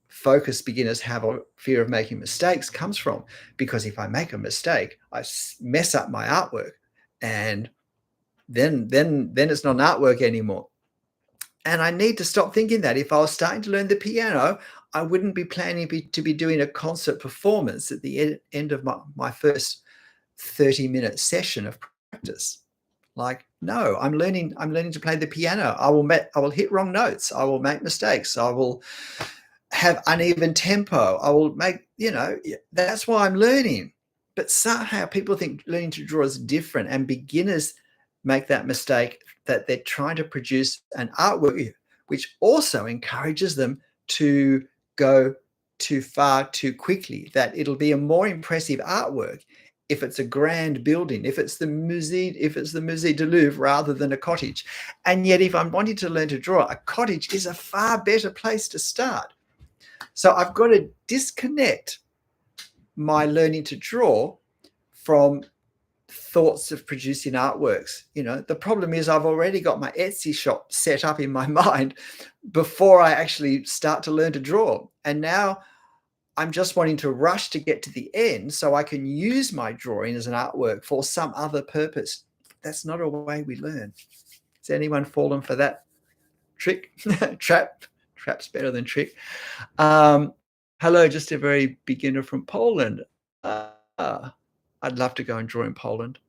focused beginners have a fear of making mistakes comes from, because if I make a mistake, I mess up my artwork, and then it's not an artwork anymore. And I need to stop thinking that. If I was starting to learn the piano, I wouldn't be planning to be doing a concert performance at the end of my first 30-minute session of practice. Like, no, I'm learning to play the piano. I will hit wrong notes. I will make mistakes. I will have uneven tempo. I will make, that's why I'm learning. But somehow people think learning to draw is different, and beginners make that mistake that they're trying to produce an artwork, which also encourages them to go too far too quickly, that it'll be a more impressive artwork if it's a grand building, if it's the Musée du Louvre rather than a cottage. And yet, if I'm wanting to learn to draw, a cottage is a far better place to start. So I've got to disconnect my learning to draw from thoughts of producing artworks. The problem is I've already got my Etsy shop set up in my mind before I actually start to learn to draw. And now I'm just wanting to rush to get to the end so I can use my drawing as an artwork for some other purpose. That's not a way we learn. Has anyone fallen for that trick? Trap's better than trick. Hello, just a very beginner from Poland. I'd love to go and draw in Poland.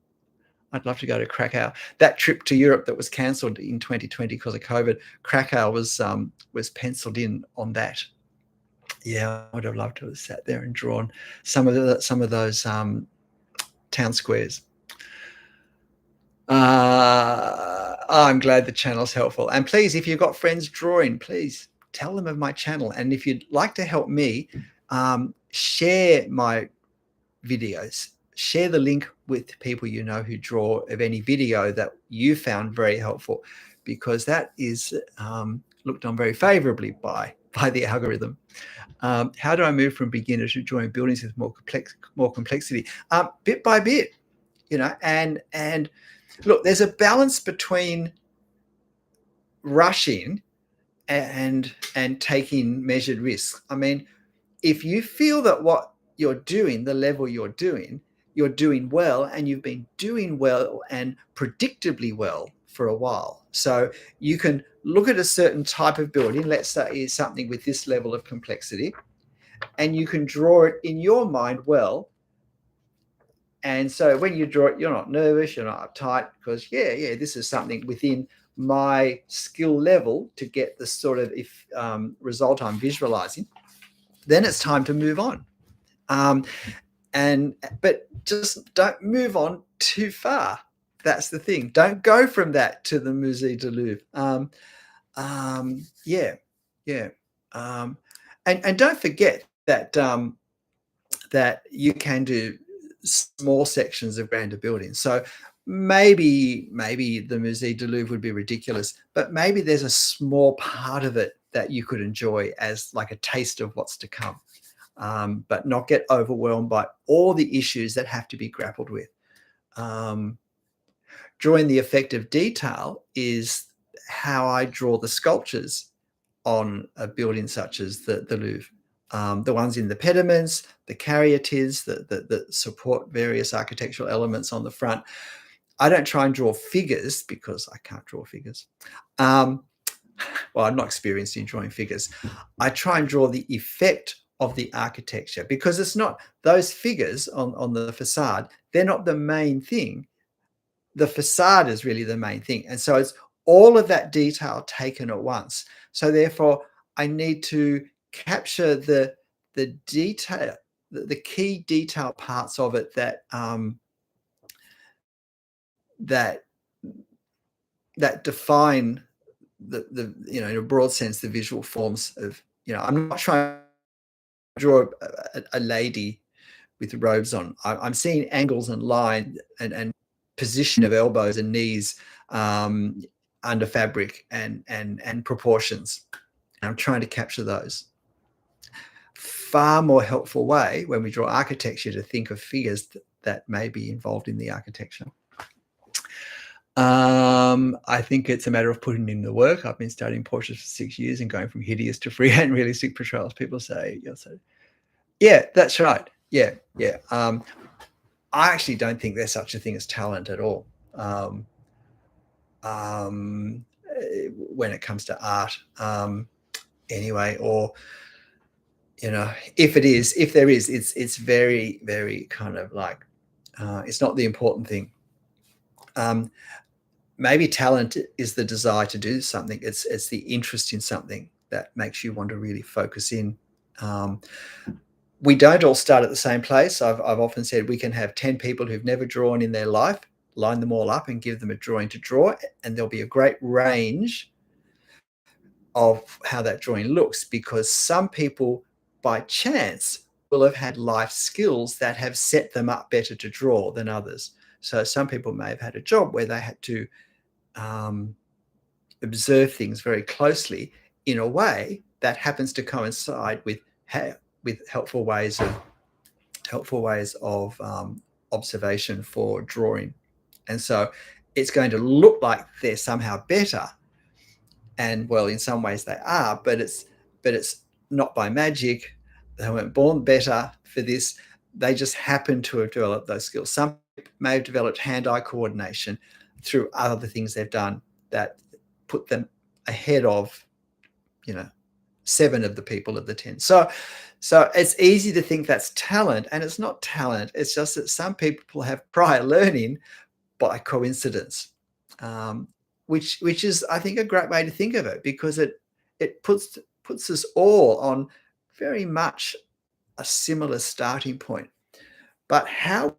I'd love to go to Krakow. That trip to Europe that was cancelled in 2020 because of COVID, Krakow was penciled in on that. Yeah, I would have loved to have sat there and drawn some of those town squares. I'm glad the channel's helpful. And please, if you've got friends drawing, please tell them of my channel. And if you'd like to help me, share my videos. Share the link with people you know who draw, of any video that you found very helpful, because that is looked on very favorably by the algorithm. How do I move from beginner to drawing buildings with more complexity? Bit by bit, and look, there's a balance between rushing and taking measured risks. I mean, if you feel that what you're doing, the level you're doing well, and you've been doing well and predictably well for a while, so you can look at a certain type of building, let's say is something with this level of complexity, and you can draw it in your mind well. And so when you draw it, you're not nervous, you're not uptight, because this is something within my skill level to get the sort of result I'm visualizing, then it's time to move on. But just don't move on too far. That's the thing. Don't go from that to the Musée du Louvre. Yeah, yeah. And don't forget that that you can do small sections of grander buildings. So maybe the Musée du Louvre would be ridiculous, but maybe there's a small part of it that you could enjoy as like a taste of what's to come, but not get overwhelmed by all the issues that have to be grappled with. Drawing the effective detail is how I draw the sculptures on a building such as the Louvre. The ones in the pediments, the caryatids that support various architectural elements on the front. I don't try and draw figures because I can't draw figures. Well, I'm not experienced in drawing figures. I try and draw the effect of the architecture, because it's not those figures on the facade. They're not the main thing. The facade is really the main thing. And so it's all of that detail taken at once. So therefore, I need to capture the detail, the key detail parts of it that that define the in a broad sense, the visual forms of, I'm not trying to draw a lady with robes on. I'm seeing angles and line and position of elbows and knees under fabric and proportions. And I'm trying to capture those. Far more helpful way when we draw architecture to think of figures that may be involved in the architecture. I think it's a matter of putting in the work. I've been studying portraits for 6 years and going from hideous to freehand realistic portrayals. People say, yeah, that's right. Yeah. I actually don't think there's such a thing as talent at all. When it comes to art, anyway, or if there is, it's very, very kind of like it's not the important thing. Maybe talent is the desire to do something. It's the interest in something that makes you want to really focus in. We don't all start at the same place. I've often said we can have 10 people who've never drawn in their life, line them all up and give them a drawing to draw, and there'll be a great range of how that drawing looks, because some people by chance will have had life skills that have set them up better to draw than others. So some people may have had a job where they had to observe things very closely in a way that happens to coincide with helpful ways of observation for drawing. And so it's going to look like they're somehow better, and well, in some ways they are, but it's not by magic. They weren't born better for this. They just happen to have developed those skills. Some may have developed hand-eye coordination through other things they've done that put them ahead of 7 of the people of the 10. So it's easy to think that's talent, and it's not talent. It's just that some people have prior learning by coincidence, which is, I think, a great way to think of it, because it puts us all on very much a similar starting point. But how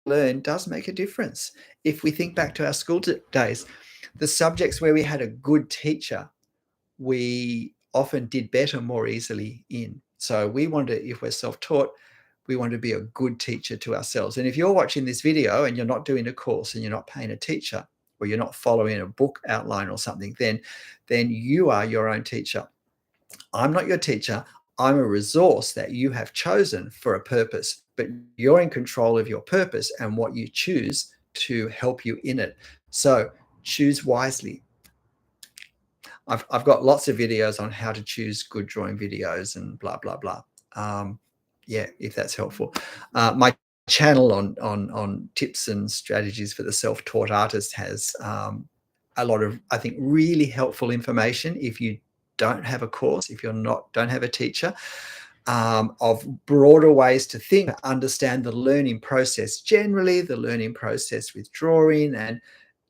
we learn does make a difference. If we think back to our school days, the subjects where we had a good teacher, we often did better more easily in. So we want to, if we're self-taught, we want to be a good teacher to ourselves. And if you're watching this video and you're not doing a course and you're not paying a teacher, or you're not following a book outline or something, then you are your own teacher. I'm not your teacher. I'm a resource that you have chosen for a purpose, but you're in control of your purpose and what you choose to help you in it. So choose wisely. I've got lots of videos on how to choose good drawing videos and blah, blah, blah. Yeah, if that's helpful. My channel on tips and strategies for the self-taught artist has a lot of, I think, really helpful information if you don't have a course, if you don't have a teacher, of broader ways to think, understand the learning process generally, the learning process with drawing,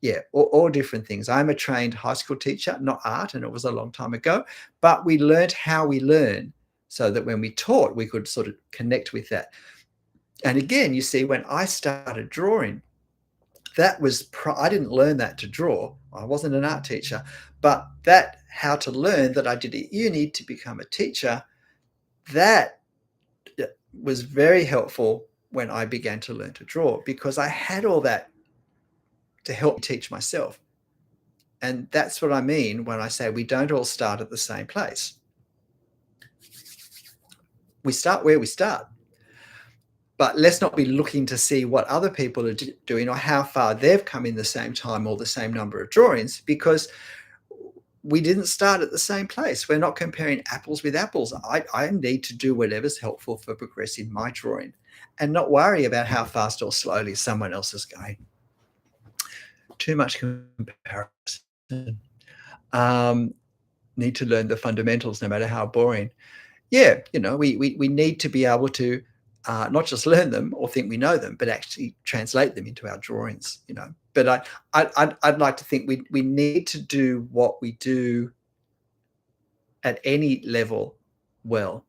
Yeah, all different things. I'm a trained high school teacher, not art, and it was a long time ago, but we learned how we learn so that when we taught, we could sort of connect with that. And again, you see, when I started drawing, that was I didn't learn that to draw. I wasn't an art teacher, but that how to learn that I did at uni to become a teacher, that was very helpful when I began to learn to draw because I had all that to help me teach myself. And that's what I mean when I say we don't all start at the same place. We start where we start, but let's not be looking to see what other people are doing or how far they've come in the same time or the same number of drawings, because we didn't start at the same place. We're not comparing apples with apples. I need to do whatever's helpful for progressing my drawing and not worry about how fast or slowly someone else is going. Too much comparison. Um, Need to learn the fundamentals no matter how boring. Yeah, we need to be able to not just learn them or think we know them, but actually translate them into our drawings. But I'd like to think we need to do what we do at any level well.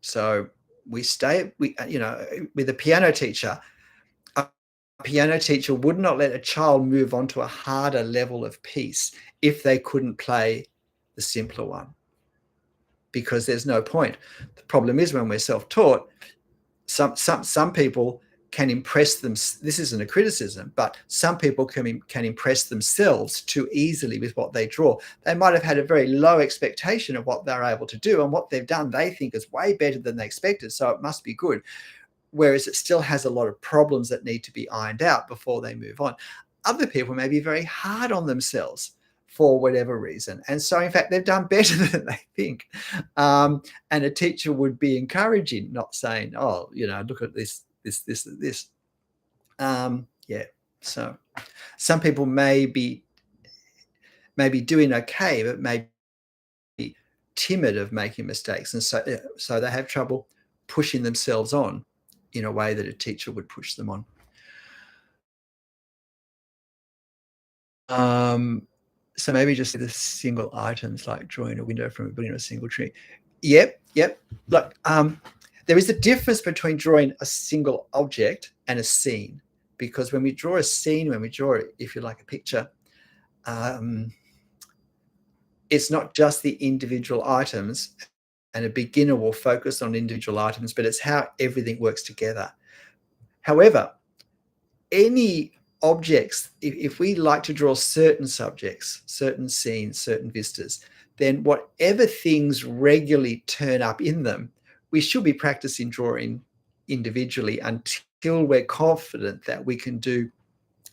So we stay. With a piano teacher, a piano teacher would not let a child move on to a harder level of piece if they couldn't play the simpler one, because there's no point. The problem is when we're self-taught, some people can impress them. This isn't a criticism, but some people can impress themselves too easily with what they draw. They might have had a very low expectation of what they're able to do, and what they've done they think is way better than they expected, so it must be good. Whereas it still has a lot of problems that need to be ironed out before they move on. Other people may be very hard on themselves for whatever reason. And so, in fact, they've done better than they think. And a teacher would be encouraging, not saying, oh, look at this. Yeah. So some people may be doing okay, but may be timid of making mistakes. And so they have trouble pushing themselves on in a way that a teacher would push them on. So maybe just the single items like drawing a window from a building or a single tree. Yep. Look, there is a difference between drawing a single object and a scene, because when we draw a scene, when we draw, if you like, a picture, it's not just the individual items, and a beginner will focus on individual items, but it's how everything works together. However, any objects, if we like to draw certain subjects, certain scenes, certain vistas, then whatever things regularly turn up in them, we should be practicing drawing individually until we're confident that we can do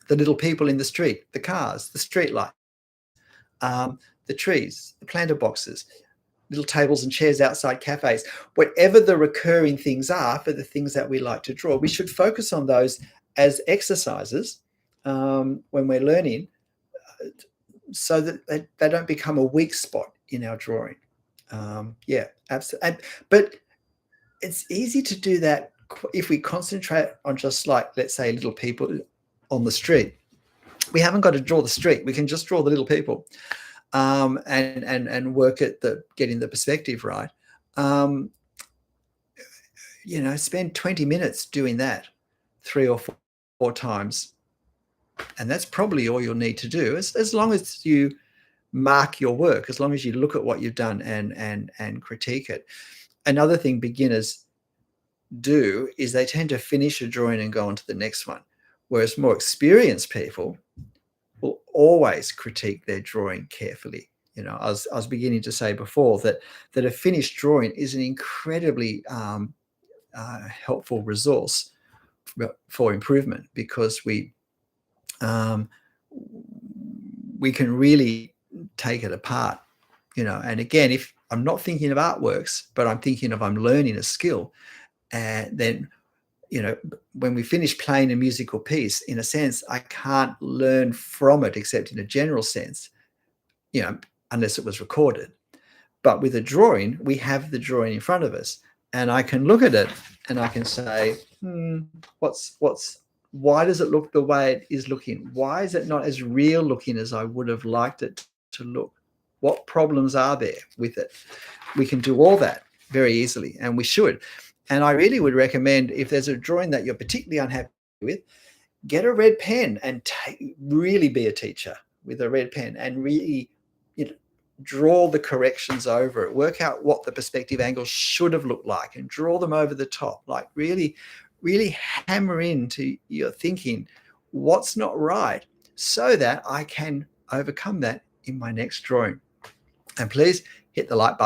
the little people in the street, the cars, the street lights, the trees, the planter boxes, little tables and chairs outside cafes. Whatever the recurring things are for the things that we like to draw, we should focus on those as exercises when we're learning, so that they don't become a weak spot in our drawing. Yeah, absolutely. But it's easy to do that if we concentrate on just, like, let's say, little people on the street. We haven't got to draw the street. We can just draw the little people, and work at getting the perspective right. Spend 20 minutes doing that 3 or 4 times, and that's probably all you'll need to do, as long as you mark your work, as long as you look at what you've done and critique it. Another thing beginners do is they tend to finish a drawing and go on to the next one, whereas more experienced people will always critique their drawing carefully. I was beginning to say before that a finished drawing is an incredibly helpful resource for improvement, because we can really take it apart. And again, if I'm not thinking of artworks, but I'm thinking of, I'm learning a skill, and then when we finish playing a musical piece, in a sense, I can't learn from it except in a general sense, unless it was recorded. But with a drawing, we have the drawing in front of us, and I can look at it and I can say, what's Why does it look the way it is looking? Why is it not as real looking as I would have liked it to look? What problems are there with it? We can do all that very easily, and we should. And I really would recommend, if there's a drawing that you're particularly unhappy with, get a red pen and really be a teacher with a red pen and really, you know, draw the corrections over it, work out what the perspective angles should have looked like and draw them over the top. Like really hammer into your thinking what's not right, so that I can overcome that in my next drawing. And please hit the like button.